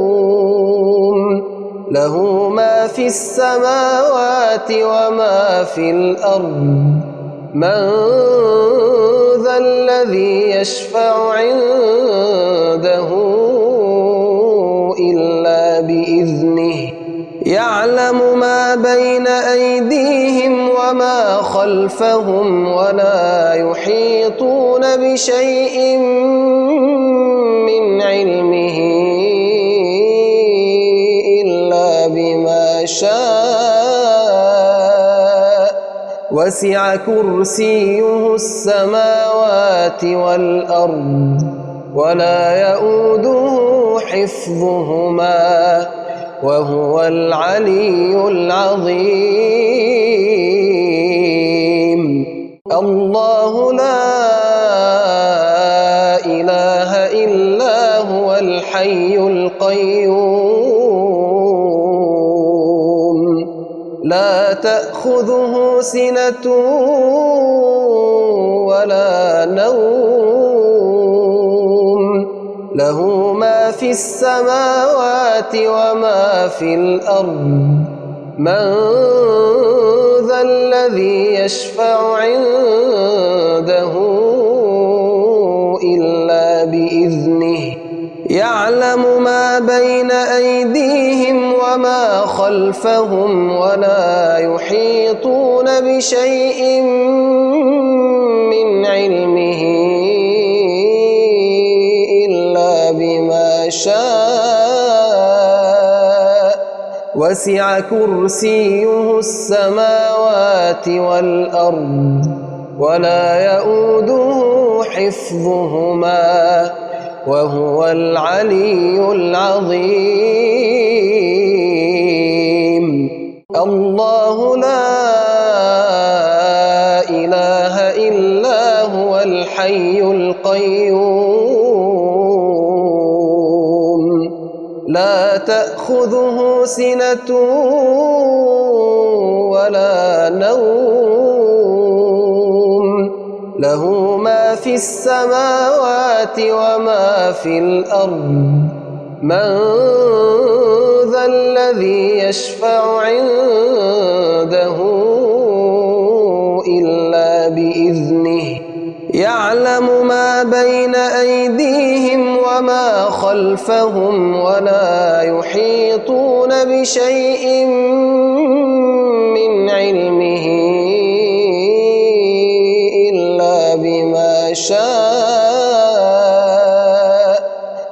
له ما في السماوات وما في الأرض من ذا الذي يشفع عنده إلا بإذنه يعلم ما بين أيديهم وما خلفهم ولا يحيطون بشيء من علمه إلا بما شاء وسع كرسيه السماوات والأرض ولا يؤوده حفظهما وهو العلي العظيم الله لا إله إلا هو الحي القيوم لا تأخذه سنة ولا نوم له ما في السماوات وما في الأرض من ذا الذي يشفع عنده إلا بإذنه يعلم ما بين أيديهم وما خلفهم ولا يحيطون بشيء من علمه إلا بما شاء وسع كرسيه السماوات والأرض ولا يؤوده حفظهما وهو العلي العظيم الله لا إله إلا هو الحي القيوم لا تأخذه سنة ولا نوم له ما في السماوات وما في الأرض من ذا الذي يشفع عنده إلا بإذنه يعلم ما بين أيديهم وما خلفهم ولا يحيطون بشيء من علمه إلا بما شاء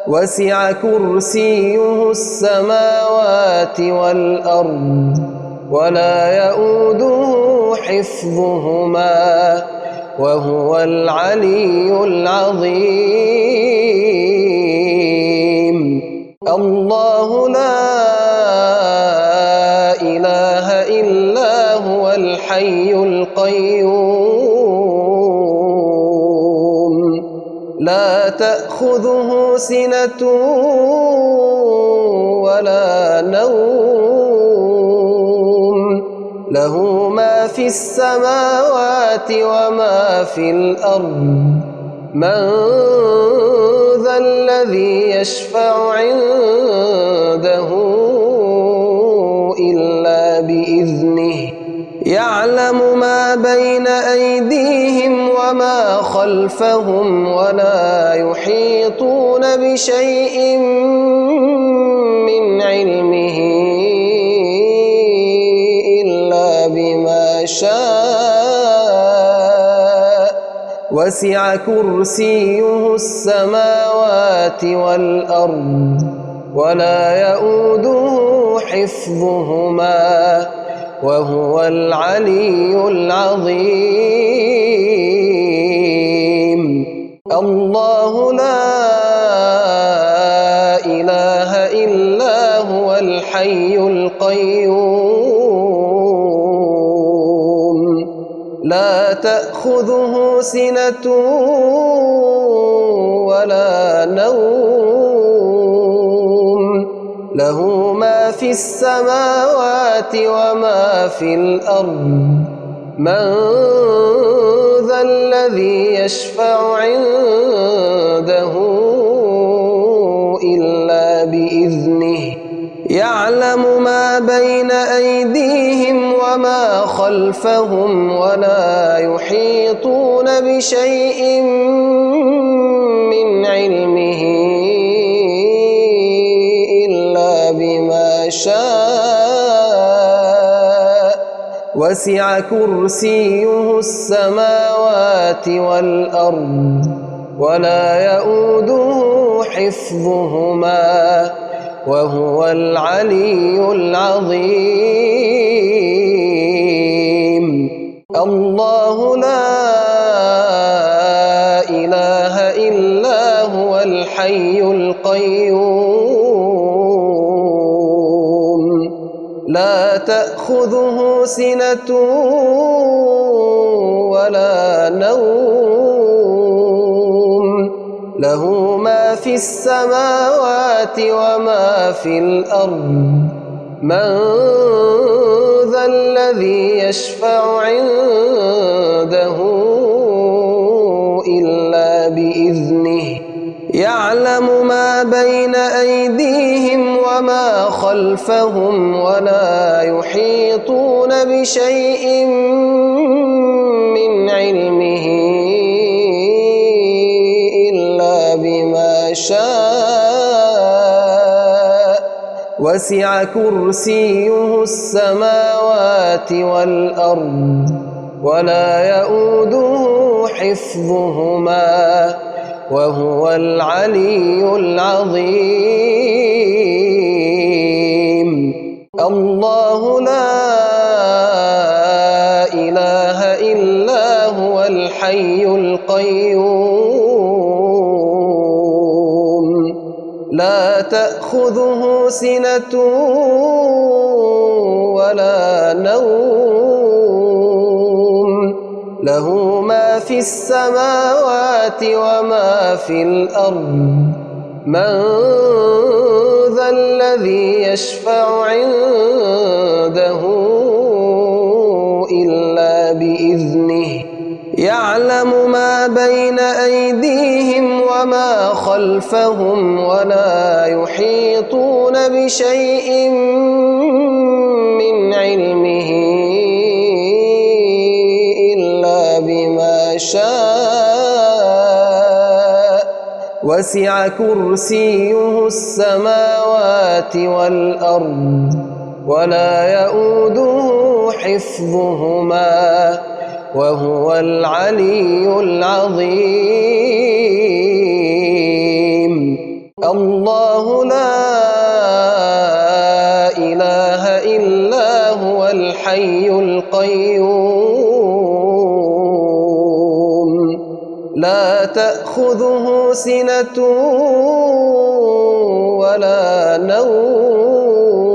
وسع كرسيه السماوات والأرض ولا يؤوده حفظهما وهو العلي العظيم الله لا إله إلا هو الحي القيوم لا تأخذه سنة ولا نوم له ما في السماوات وما في الأرض من ذا الذي يشفع عنده إلا بإذنه يعلم ما بين أيديهم وما خلفهم ولا يحيطون بشيء من علمه إلا بما شاء وسع كرسيه السماوات والأرض ولا يؤوده حفظهما وهو العلي العظيم الله لا إله إلا هو الحي القيوم لا تأخذه سنة ولا نوم له ما في السماوات وما في الأرض من ذا الذي يشفع عنده إلا بإذنه يعلم ما بين أيديهم وما خلفهم ولا يحيطون بشيء من علمه إلا بما شاء وسع كرسيه السماوات والأرض ولا يؤوده حفظهما وهو العلي العظيم الله لا إله إلا هو الحي القيوم لا تأخذه سنة ولا نوم له ما في السماوات وما في الأرض من ذا الذي يشفع عنده يعلم ما بين أيديهم وما خلفهم ولا يحيطون بشيء من علمه إلا بما شاء وسع كرسيه السماوات والأرض ولا يؤوده حفظهما وهو العلي العظيم. الله لا إله إلا هو الحي القيوم لا تأخذه سنة ولا نوم له ما في السماوات وما في الأرض من ذا الذي يشفع عنده إلا بإذنه يعلم ما بين أيديهم وما خلفهم ولا يحيطون بشيء من علمه إلا بما شاء وسع كرسيه السماوات والأرض ولا يؤوده حفظهما وهو العلي العظيم. الله لا إله إلا هو الحي القيوم لا تأخذه سنة ولا نوم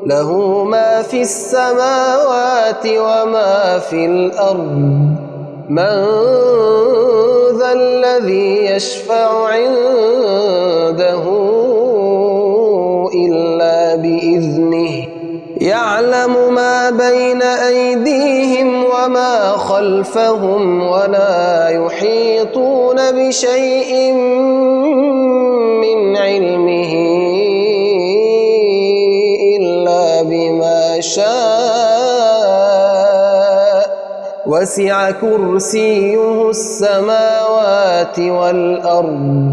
له ما في السماوات وما في الأرض من ذا الذي يشفع عنده إلا بإذنه يعلم ما بين أيديهم وما خلفهم ولا يحيطون بشيء من علمه إلا بما شاء وسع كرسيه السماوات والأرض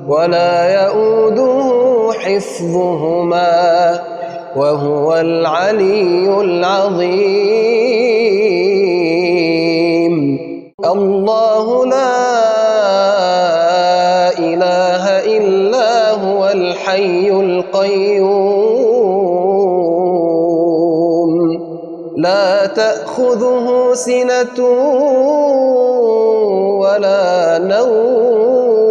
ولا يؤوده حفظهما وهو العلي العظيم. الله لا إله إلا هو الحي القيوم لا تأخذه سنة ولا نوم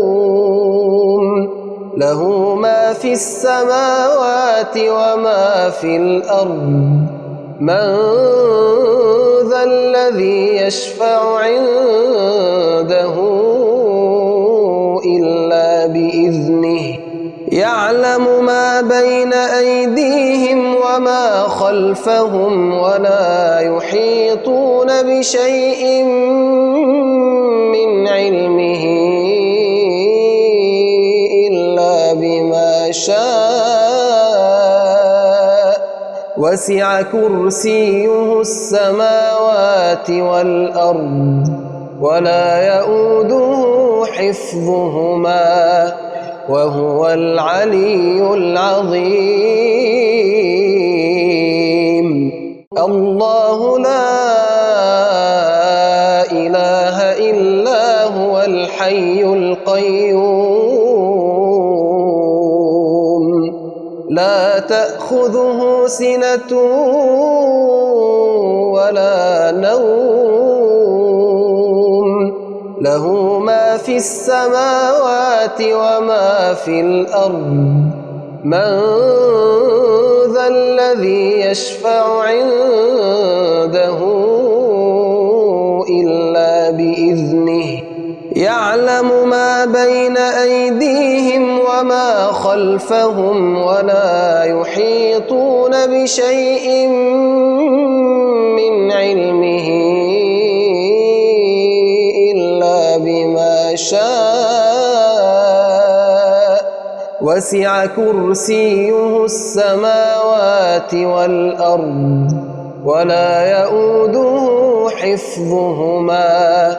له ما في السماوات وما في الأرض من ذا الذي يشفع عنده إلا بإذنه يعلم ما بين أيديهم وما خلفهم ولا يحيطون بشيء من علمه إلا بما شاء وسع كرسيه السماوات والأرض ولا يؤوده حفظهما وهو العلي العظيم. الله لا إله إلا هو الحي القيوم لا تأخذه سنة ولا نوم له ما في السماوات وما في الأرض من ذا الذي يشفع عنده إلا بإذنه يعلم ما بين أيديهم وما خلفهم ولا يحيطون بشيء من علمه إلا بما شاء وسع كرسيه السماوات والأرض ولا يؤوده حفظهما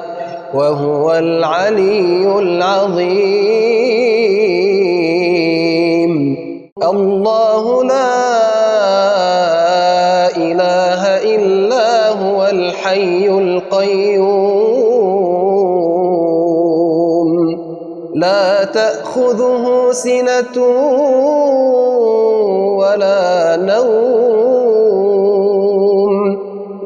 وهو العلي العظيم. الله لا إله إلا هو الحي القيوم لا تأخذه سنة ولا نوم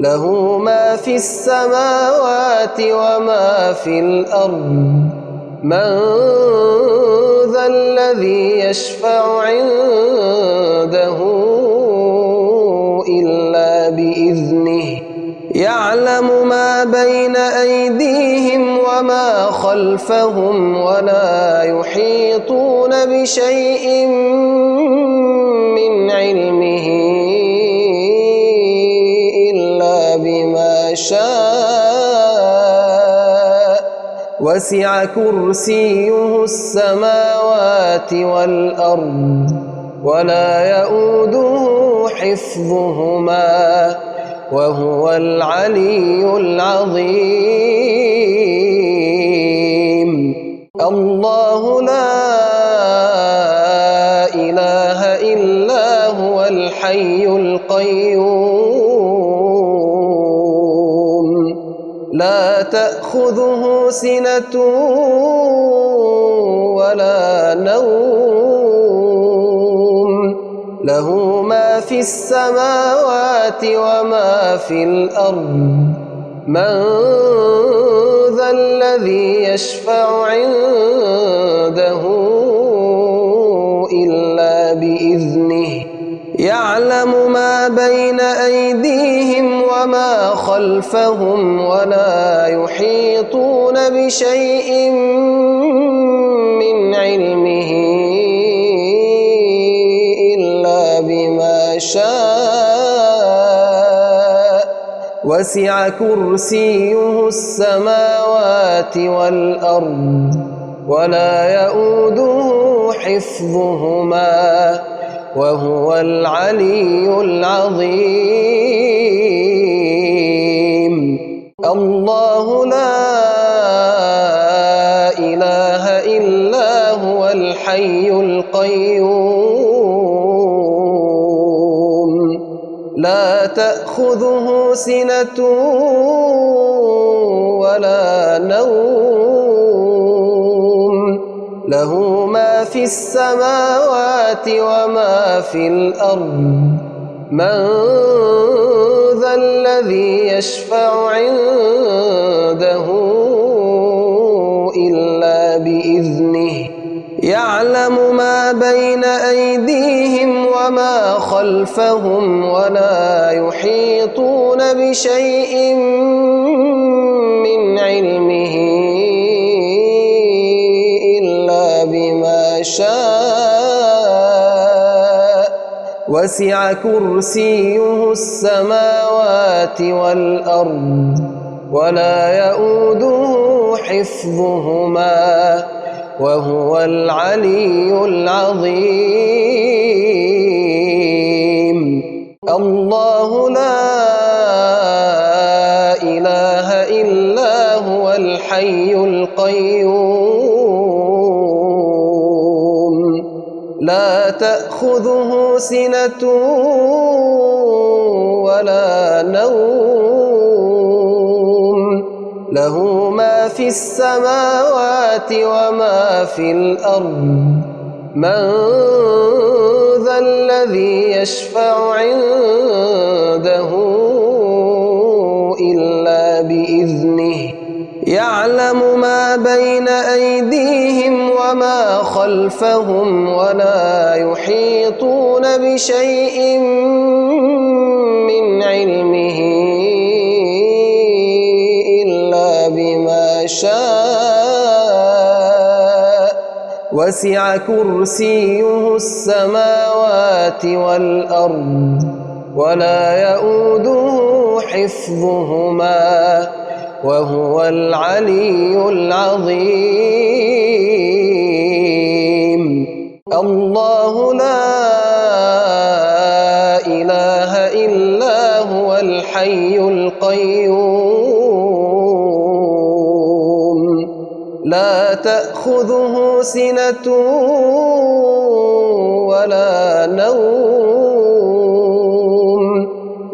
له ما في السماوات وما في الأرض من ذا الذي يشفع عنده إلا بإذنه يعلم ما بين أيديهم وما خلفهم ولا يحيطون بشيء من علمه إلا بما شاء وسع كرسيه السماوات والأرض ولا يؤوده حفظهما وهو العلي العظيم. الله لا إله إلا هو الحي القيوم لا تأخذه سنة ولا نوم له ما في السماوات وما في الأرض من ذا الذي يشفع عنده إلا بإذنه يعلم ما بين أيديهم وما خلفهم ولا يحيطون بشيء من علمه إلا بما شاء وسع كرسيه السماوات والأرض ولا يؤوده حفظهما وهو العلي العظيم. الله لا إله إلا هو الحي القيوم لا تأخذه سنة ولا نوم له ما في السماوات وما في الأرض من ذا الذي يشفع عنده إلا بإذنه يعلم ما بين أيديهم وما خلفهم ولا يحيطون بشيء من علمه إلا بما شاء وسع كرسيه السماوات والأرض ولا يؤوده حفظهما وهو العلي العظيم. الله لا إله إلا هو الحي القيوم لا تأخذه سنة ولا نوم له ما في السماوات وما في الأرض من ذا الذي يشفع عنده إلا بإذنه يعلم ما بين أيديهم وما خلفهم ولا يحيطون بشيء من علمه إلا بما شاء وسع كرسيه السماوات والأرض ولا يؤوده حفظهما وهو العلي العظيم. الله لا إله إلا هو الحي القيوم لا تأخذه سنة ولا نوم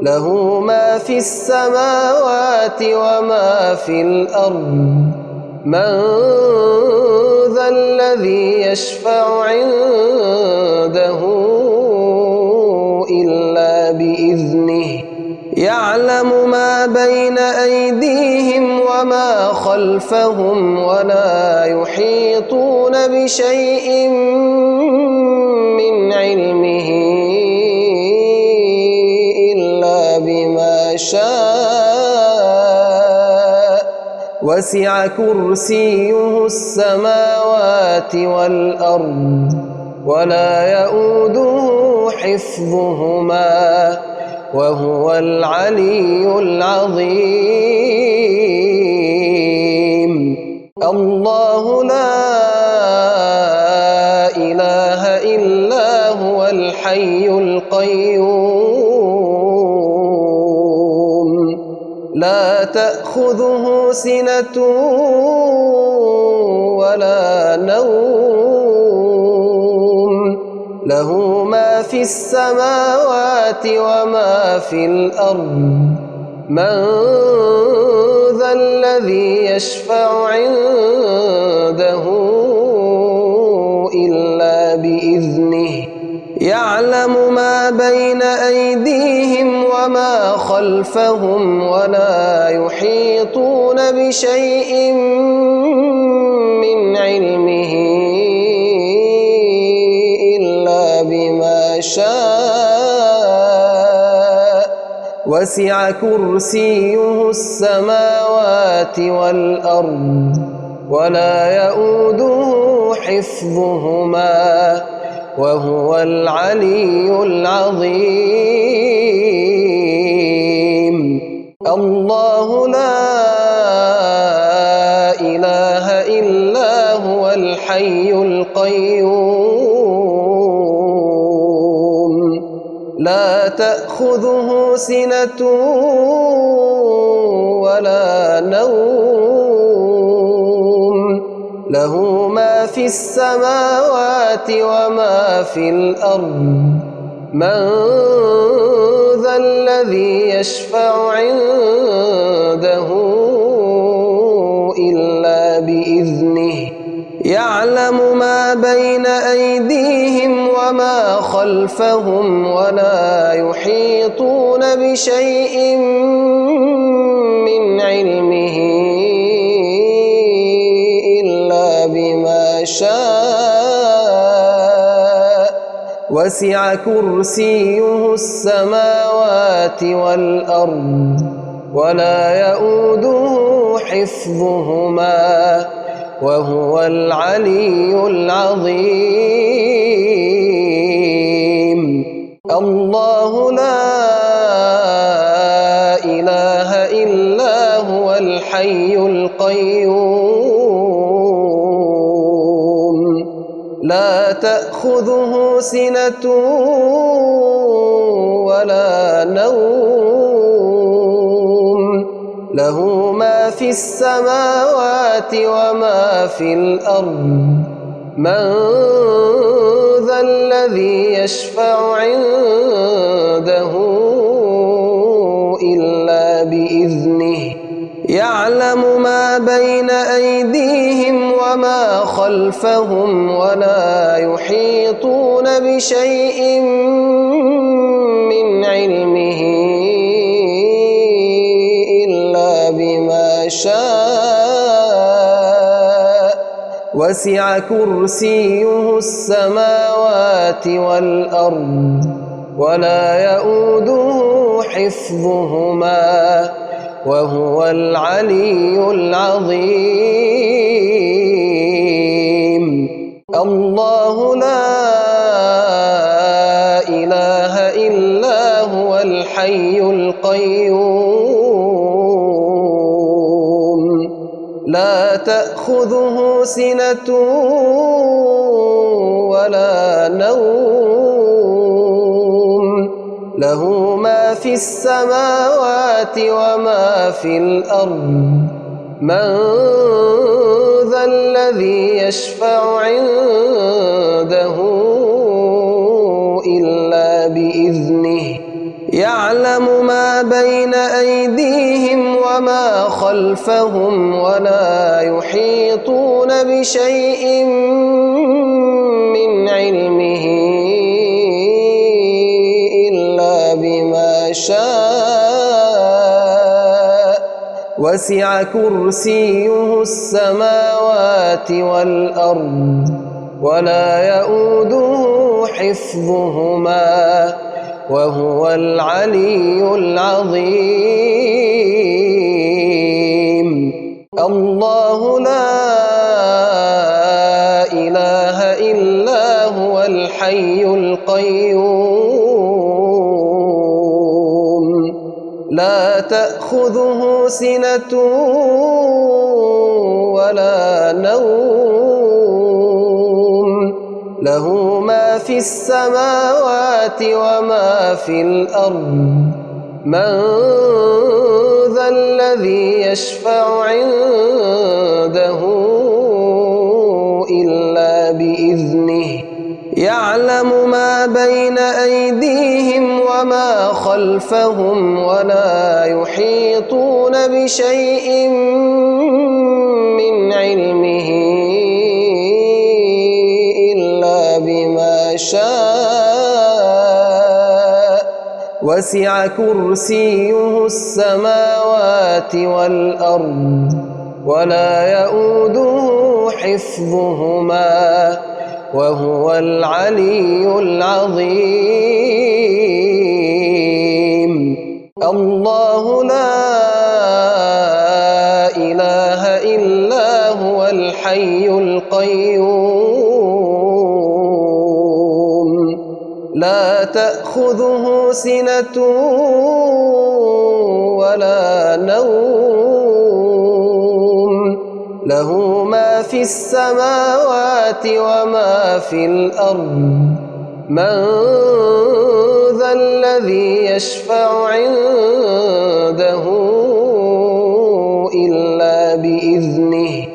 له ما في السماوات وما في الأرض من ذا الذي يشفع عنده إلا بإذنه يعلم ما بين أيديهم وما خلفهم ولا يحيطون بشيء من علمه إلا بما شاء وسع كرسيه السماوات والأرض ولا يؤوده حفظهما وهو العلي العظيم الله لا إله إلا هو الحي القيوم لا تأخذه سنة ولا نوم له ما في السماوات وما في الأرض من ذا الذي يشفع عنده إلا بإذنه يعلم ما بين أيديهم وما خلفهم ولا يحيطون بشيء من علمه إلا بما شاء وسع كرسيه السماوات والأرض ولا يؤوده حفظهما وهو العلي العظيم الله لا إله إلا هو الحي القيوم لا تأخذه سنة ولا نوم له ما في السماوات وما في الأرض من ذا الذي يشفع عنده إلا بإذنه يعلم ما بين أيديهم وما خلفهم ولا يحيطون بشيء من علمه إلا بما شاء وسع كرسيه السماوات والأرض ولا يؤوده حفظهما وهو العلي العظيم الله لا إله إلا هو الحي القيوم لا تأخذه سنة ولا نوم له ما في السماوات وما في الأرض من ذا الذي يشفع عنده إلا بإذنه يعلم ما بين أيديهم وما خلفهم ولا يحيطون بشيء من علمه إلا بما شاء وسع كرسيه السماوات والأرض ولا يؤوده حفظهما وهو العلي العظيم الله لا إله إلا هو الحي القيوم لا تأخذه سنة ولا له ما في السماوات وما في الأرض من ذا الذي يشفع عنده إلا بإذنه يعلم ما بين أيديهم وما خلفهم ولا يحيطون بشيء من علمه إلا بما شاء وسع كرسيه السماوات والأرض ولا يؤوده حفظهما وهو العلي العظيم الله لا إله إلا هو الحي القيوم لا تأخذه سنة ولا نوم له ما في السماوات وما في الأرض من ذا الذي يشفع عنده إلا بإذنه يعلم ما بين أيديهم وما خلفهم ولا يحيطون بشيء من علمه إلا بما شاء وسع كرسيه السماوات والأرض ولا يؤوده حفظهما وهو العلي العظيم الله لا إله إلا هو الحي القيوم لا تأخذه سنة ولا نوم له ما في السماوات وما في الأرض من ذا الذي يشفع عنده إلا بإذنه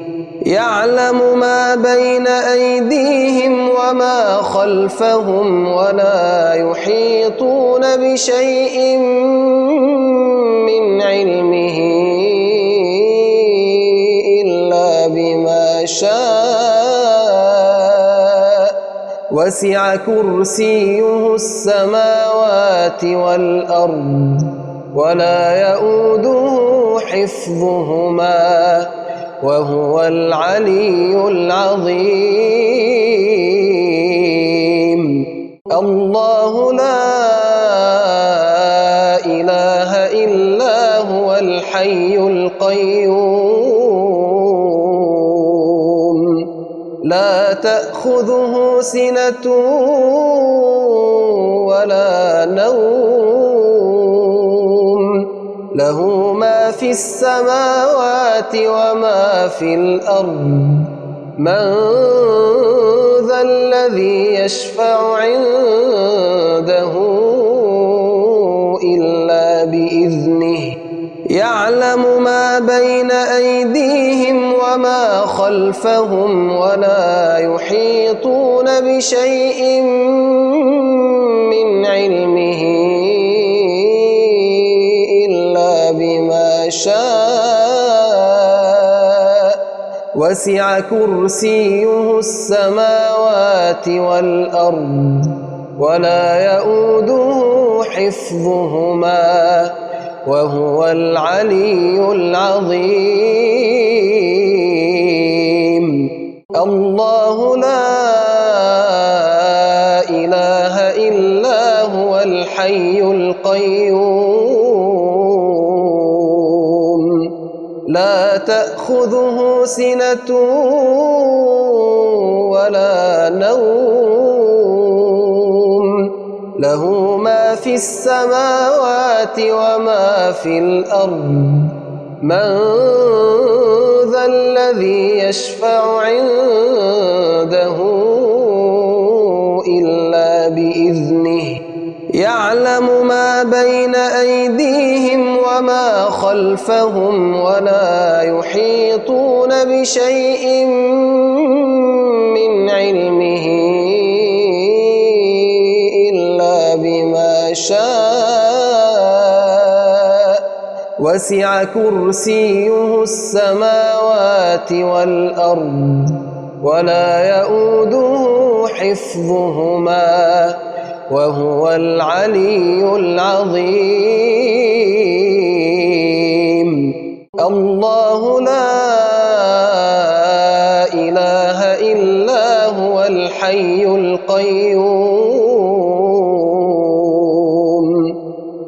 يعلم ما بين أيديهم وما خلفهم ولا يحيطون بشيء من علمه إلا بما شاء وسع كرسيه السماوات والأرض ولا يؤوده حفظهما وهو العلي العظيم الله لا إله إلا هو الحي القيوم لا تأخذه سنة ولا نوم له ما في السماوات وما في الأرض من ذا الذي يشفع عنده إلا بإذنه يعلم ما بين أيديهم وما خلفهم ولا يحيطون بشيء من علمه إلا بما شاء وسع كرسيه السماوات والأرض ولا يؤوده حفظهما وهو العلي العظيم الله لا إله إلا هو الحي القيوم لا تأخذه سنة ولا نوم له ما في السماوات وما في الأرض من ذا الذي يشفع عنده إلا بإذنه يعلم ما بين أيديهم وما خلفهم ولا يحيطون بشيء من علمه إلا بما شاء وسع كرسيه السماوات والأرض ولا يؤوده حفظهما وهو العلي العظيم. الله لا إله إلا هو الحي القيوم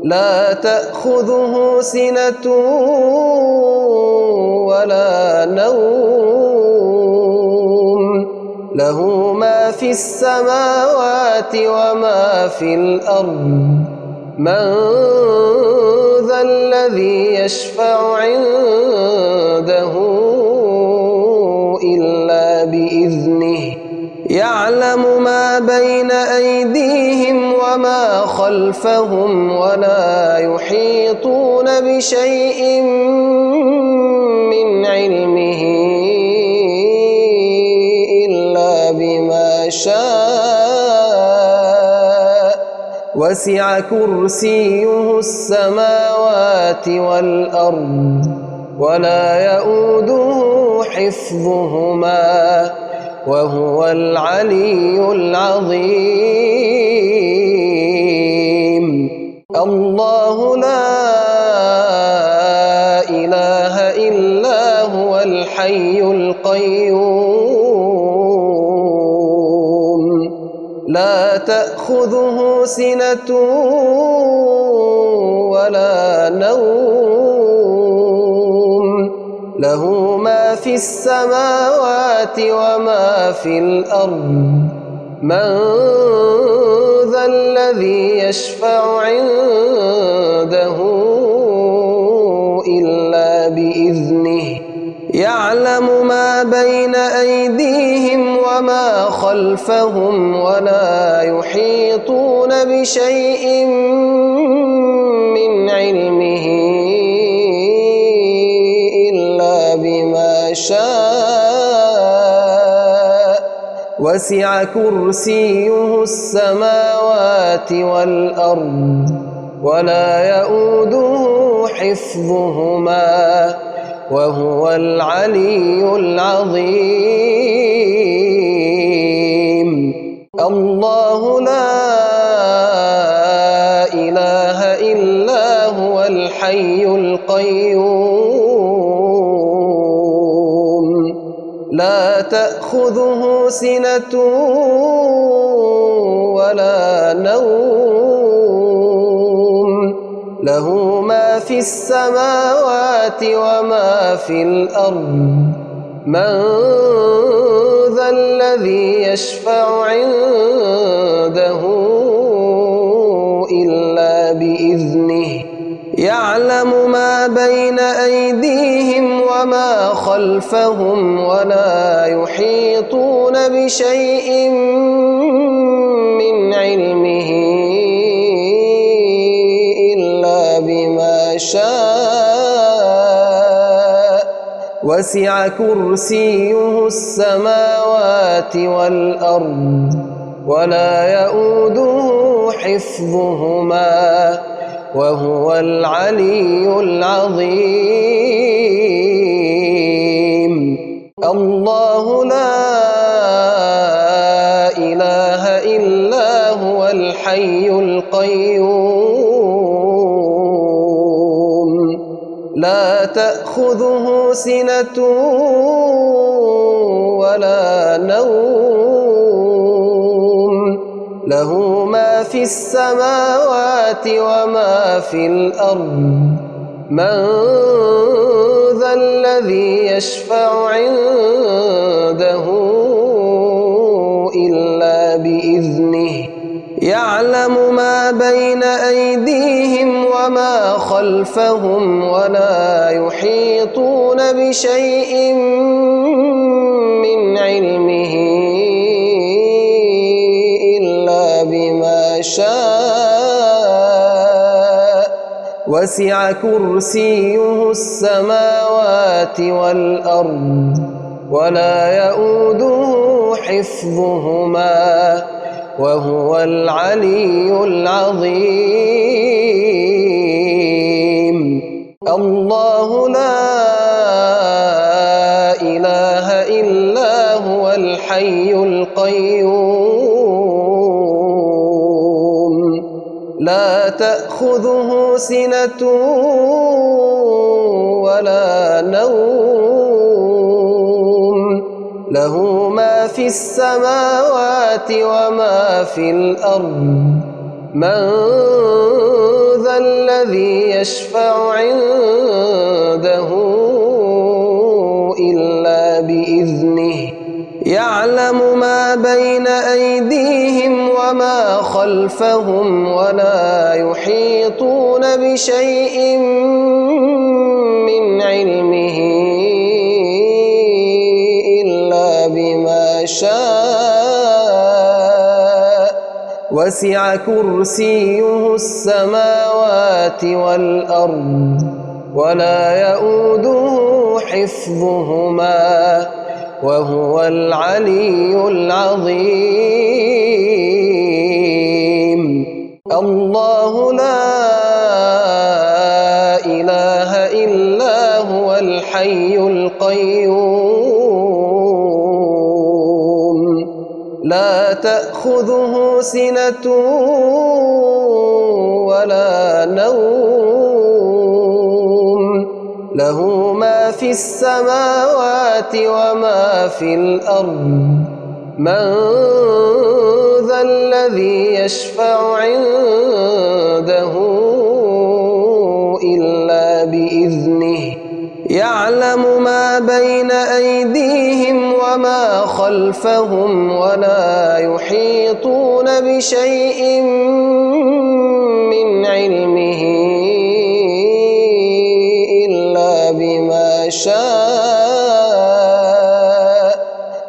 لا تأخذه سنة ولا نوم له ما في السماوات وما في الأرض من ذا الذي يشفع عنده إلا بإذنه يعلم ما بين أيديهم وما خلفهم ولا يحيطون بشيء من علمه إلا بما شاء وسع كرسيه السماوات والأرض ولا يؤوده حفظهما وهو العلي العظيم. الله لا إله إلا هو الحي القيوم لا تأخذه سنة ولا نوم له ما في السماوات وما في الأرض من ذا الذي يشفع عنده إلا بإذنه يعلم ما بين أيديهم وما خلفهم ولا يحيطون بشيء من علمه إلا بما شاء وسع كرسيه السماوات والأرض ولا يؤوده حفظهما وهو العلي العظيم. الله لا إله إلا هو الحي القيوم لا تأخذه سنة ولا نوم له ما في السماوات وما في الأرض من ذا الذي يشفع عنده إلا بإذنه يعلم ما بين أيديهم وما خلفهم ولا يحيطون بشيء من علمه إلا بما شاء وسع كرسيه السماوات والأرض ولا يؤوده حفظهما وهو العلي العظيم. الله لا إله إلا هو الحي القيوم لا تأخذه سنة ولا نوم له ما في السماوات وما في الأرض من ذا الذي يشفع عنده إلا بإذنه يعلم ما بين أيديهم وما خلفهم ولا يحيطون بشيء من علمه إلا بما شاء وسع كرسيه السماوات والأرض ولا يؤوده حفظهما وهو العلي العظيم. الله لا إله إلا هو الحي القيوم لا تأخذه سنة ولا نوم له ما في السماوات وما في الأرض من ذا الذي يشفع عنده إلا بإذنه يعلم ما بين أيديهم وما خلفهم ولا يحيطون بشيء من علمه إلا بما شاء وسع كرسيه السماوات والأرض ولا يؤوده حفظهما وهو العلي العظيم. الله لا إله إلا هو الحي القيوم لا تأخذه سنة ولا نوم له ما في السماوات وما في الأرض من ذا الذي يشفع عنده إلا بإذنه يعلم ما بين أيديهم وما خلفهم ولا يحيطون بشيء من علمه إلا بما شاء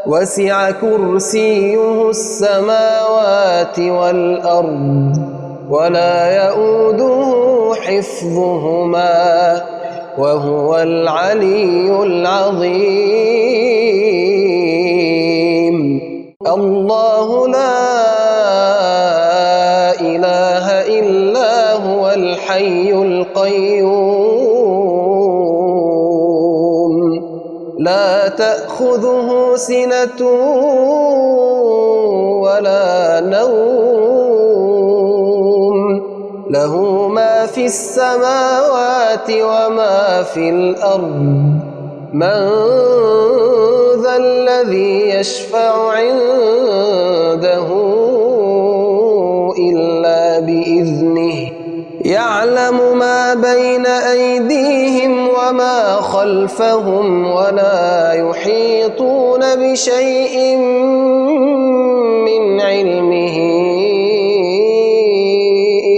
وسع كرسيه السماوات والأرض ولا يؤوده حفظهما وهو العلي العظيم. الله لا إله إلا هو الحي القيوم لا تأخذه سنة ولا نوم له ما في السماوات وما في الأرض من ذا الذي يشفع عنده إلا بإذنه يعلم ما بين أيديهم وما خلفهم ولا يحيطون بشيء من علمه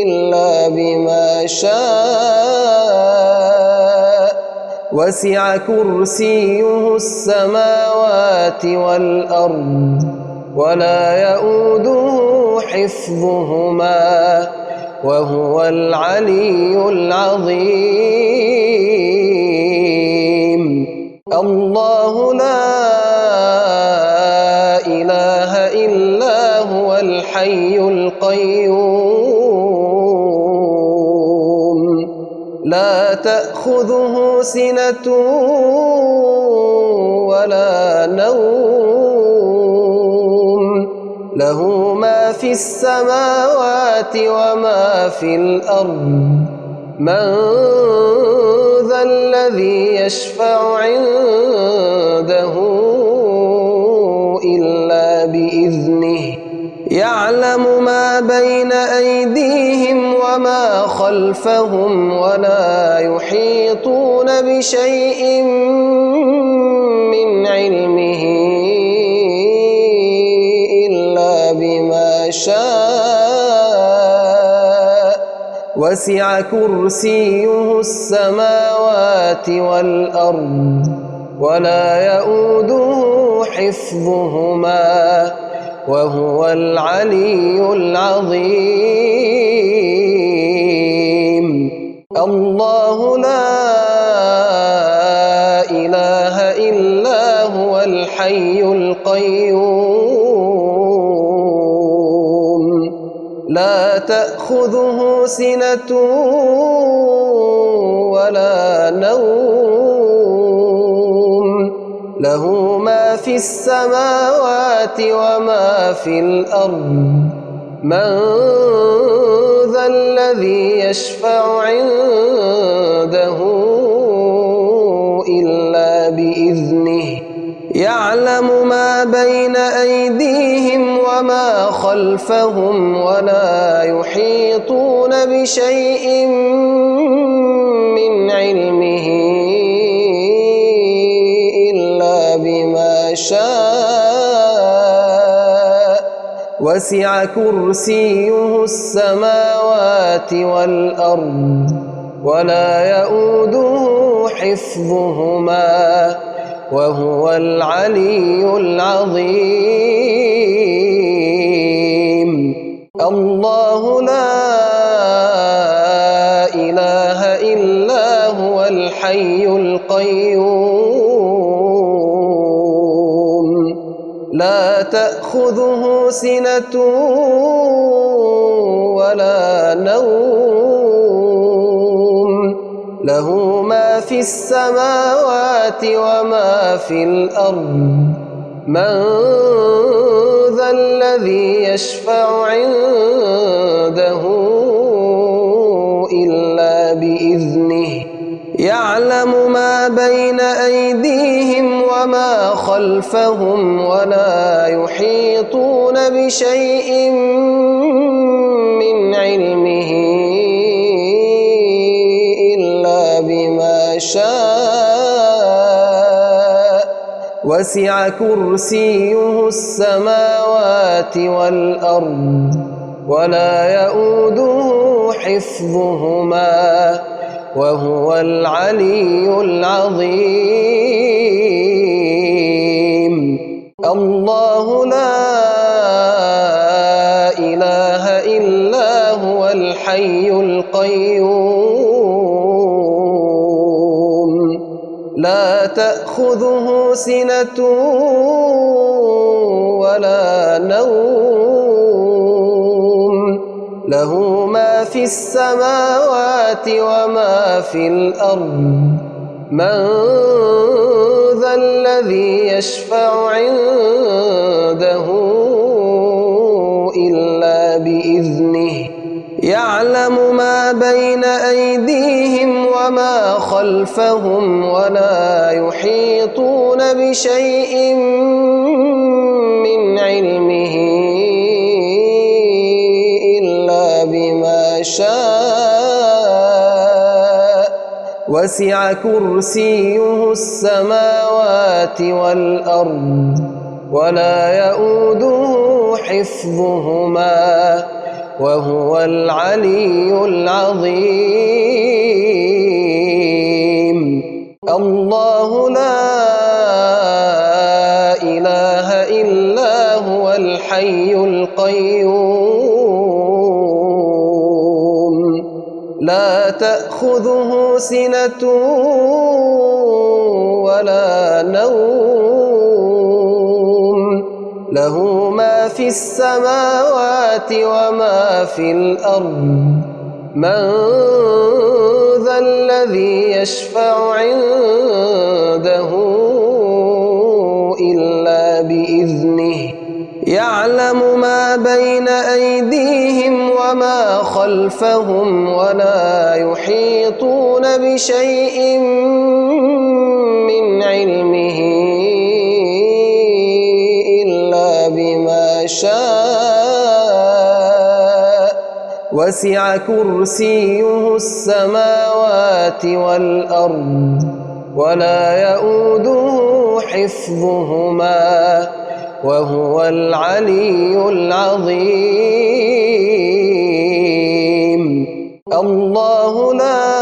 إلا بما شاء وسع كرسيه السماوات والأرض ولا يؤوده حفظهما وهو العلي العظيم. الله لا إله إلا هو الحي القيوم لا تأخذه سنة ولا نوم له ما في السماوات وما في الأرض من ذا الذي يشفع عنده إلا بإذنه يعلم ما بين أيديهم وما خلفهم ولا يحيطون بشيء من علمه إلا بما شاء وسع كرسيه السماوات والأرض ولا يؤوده حفظهما وهو العلي العظيم. الله لا إله إلا هو الحي القيوم لا تأخذه سنة ولا نوم له ما في السماوات وما في الأرض من ذا الذي يشفع عنده إلا بإذنه يعلم ما بين أيديهم وما خلفهم ولا يحيطون بشيء من علمه إلا بما شاء وسع كرسيه السماوات والأرض ولا يؤوده حفظهما وهو العلي العظيم الله لا إله إلا هو الحي القيوم لا تأخذه سنة ولا نوم له ما في السماوات وما في الأرض من ذا الذي يشفع عنده إلا بإذنه يعلم ما بين أيديهم وما خلفهم ولا يحيطون بشيء من علمه إلا بما شاء وسع كرسيه السماوات والأرض ولا يؤوده حفظهما وهو العلي العظيم الله لا إله إلا هو الحي القيوم لا تأخذه سنة ولا نوم له ما في السماوات وما في الأرض من ذا الذي يشفع عنده إلا بإذنه يعلم ما بين أيديهم وما خلفهم ولا يحيطون بشيء من علمه إلا بما شاء وسع كرسيه السماوات والأرض ولا يؤوده حفظهما وهو العلي العظيم الله لا إله إلا هو الحي القيوم لا تأخذه سنة ولا نوم له ما في السماوات وما في الأرض من ذا الذي يشفع عنده إلا بإذنه يعلم ما بين أيديهم وما خلفهم ولا يحيطون بشيء من علمه إلا بما شاء وسع كرسيه السماوات والأرض ولا يؤوده حفظهما وهو العلي العظيم الله لا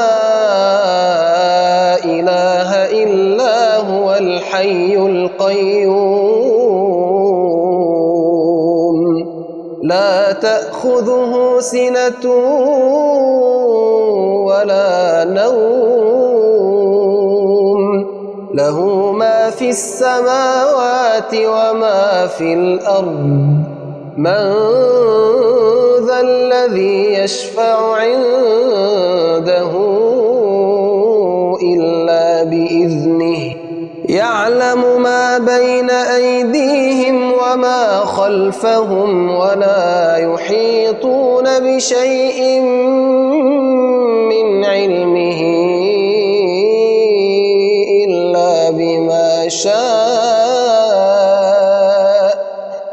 إله إلا هو الحي القيوم لا تأخذه سنة ولا نوم له ما في السماوات وما في الأرض من ذا الذي يشفع عنده إلا بإذنه يعلم ما بين أيديهم وما خلفهم ولا يحيطون بشيء من علمه إلا بما شاء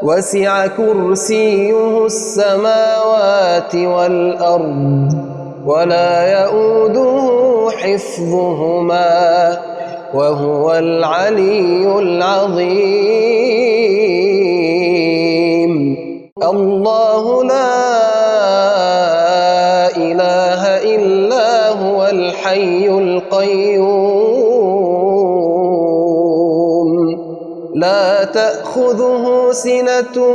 وسع كرسيه السماوات والأرض ولا يؤوده حفظهما وهو العلي العظيم الله لا إله إلا هو الحي القيوم لا تأخذه سنة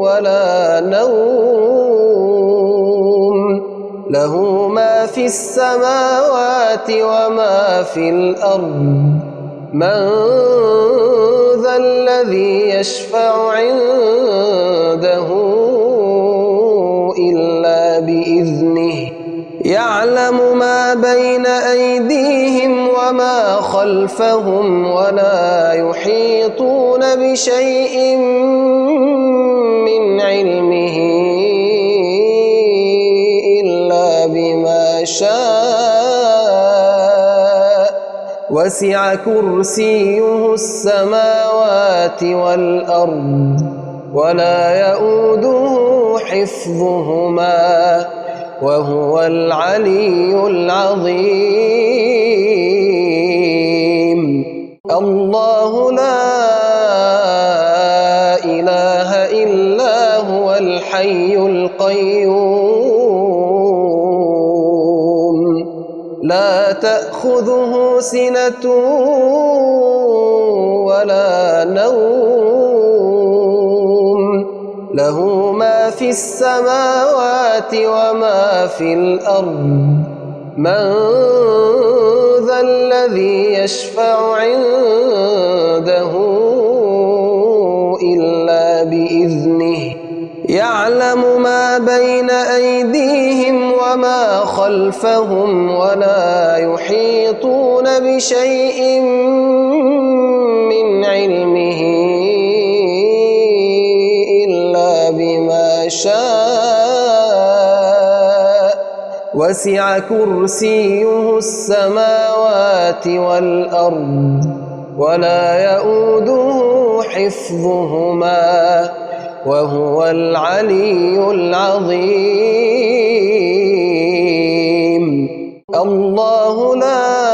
ولا نوم له ما في السماوات وما في الأرض من ذا الذي يشفع عنده إلا بإذنه يعلم ما بين أيديهم وما خلفهم ولا يحيطون بشيء من علمه إلا بما شاء وسع كرسيه السماوات والأرض ولا يؤوده حفظهما وهو العلي العظيم الله لا إله إلا هو الحي القيوم لا تأخذه سنة ولا نوم له ما في السماوات وما في الأرض من ذا الذي يشفع عنده إلا بإذنه يعلم ما بين أيديهم وما خلفهم ولا يحيطون بشيء من علمه إلا بما شاء وسع كرسيه السماوات والأرض ولا يؤوده حفظهما وهو العلي العظيم الله لا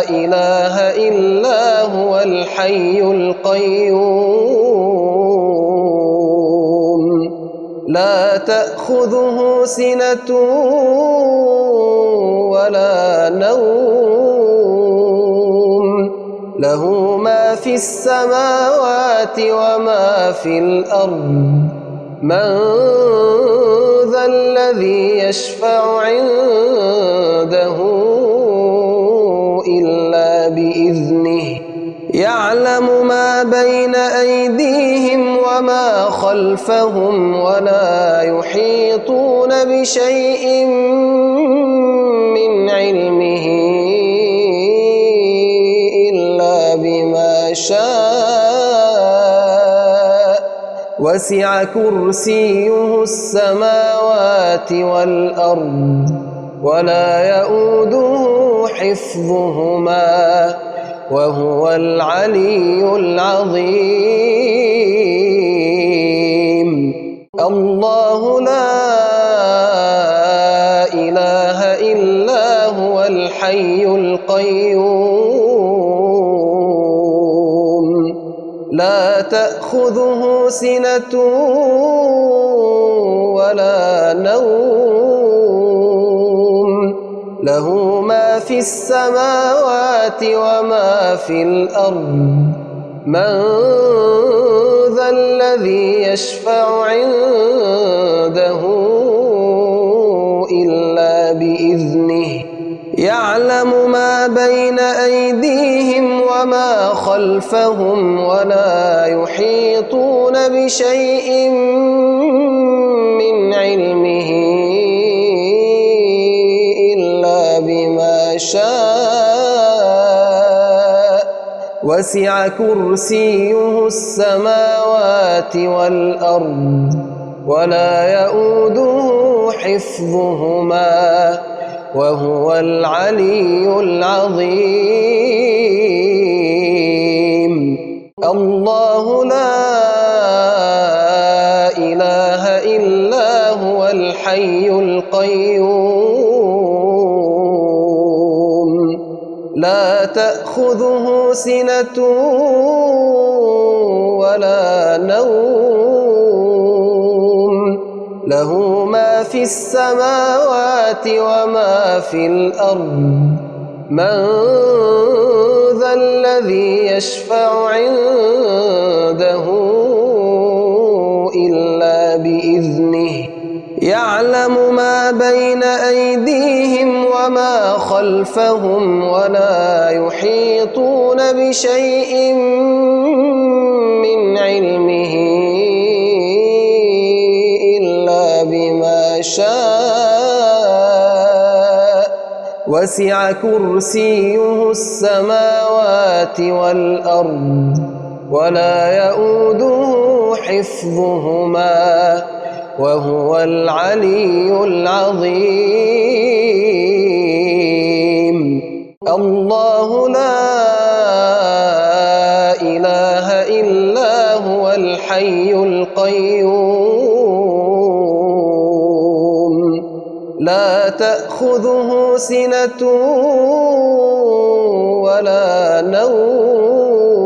إله إلا هو الحي القيوم لا تأخذه سنة ولا نوم له ما في السماوات وما في الأرض من ذا الذي يشفع عنده إلا بإذنه يعلم ما بين أيديهم وما خلفهم ولا يحيطون بشيء من علمه إلا بما شاء وسع كرسيه السماوات والأرض ولا يؤوده حفظهما وهو العلي العظيم الله لا إله إلا هو الحي القيوم لا تأخذه سنة ولا نوم له ما في السماوات وما في الأرض من ذا الذي يشفع عنده إلا بإذنه يعلم ما بين أيديهم وما خلفهم ولا يحيطون بشيء من علمه إلا بما شاء وسع كرسيه السماوات والأرض ولا يؤوده حفظهما وهو العلي العظيم الله لا إله إلا هو الحي القيوم لا تأخذه سنة ولا نوم له ما في السماوات وما في الأرض من ذا الذي يشفع عنده إلا بإذنه يعلم ما بين أيديهم وما خلفهم ولا يحيطون بشيء من علمه إلا بما شاء وسع كرسيه السماوات والأرض ولا يؤوده حفظهما وهو العلي العظيم الله لا إله إلا هو الحي القيوم لا تأخذه سنة ولا نوم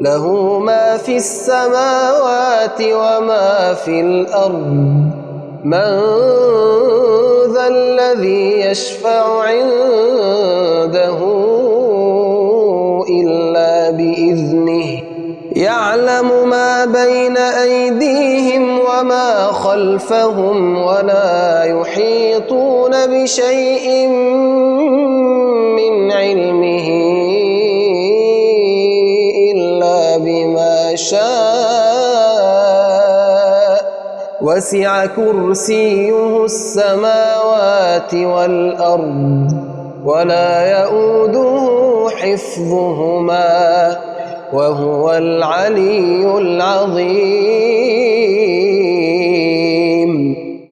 له ما في السماوات وما في الأرض من ذا الذي يشفع عنده إلا بإذنه يعلم ما بين أيديهم وما خلفهم ولا يحيطون بشيء من علمه إلا بما شاء وسع كرسيه السماوات والأرض ولا يؤوده حفظهما وهو العلي العظيم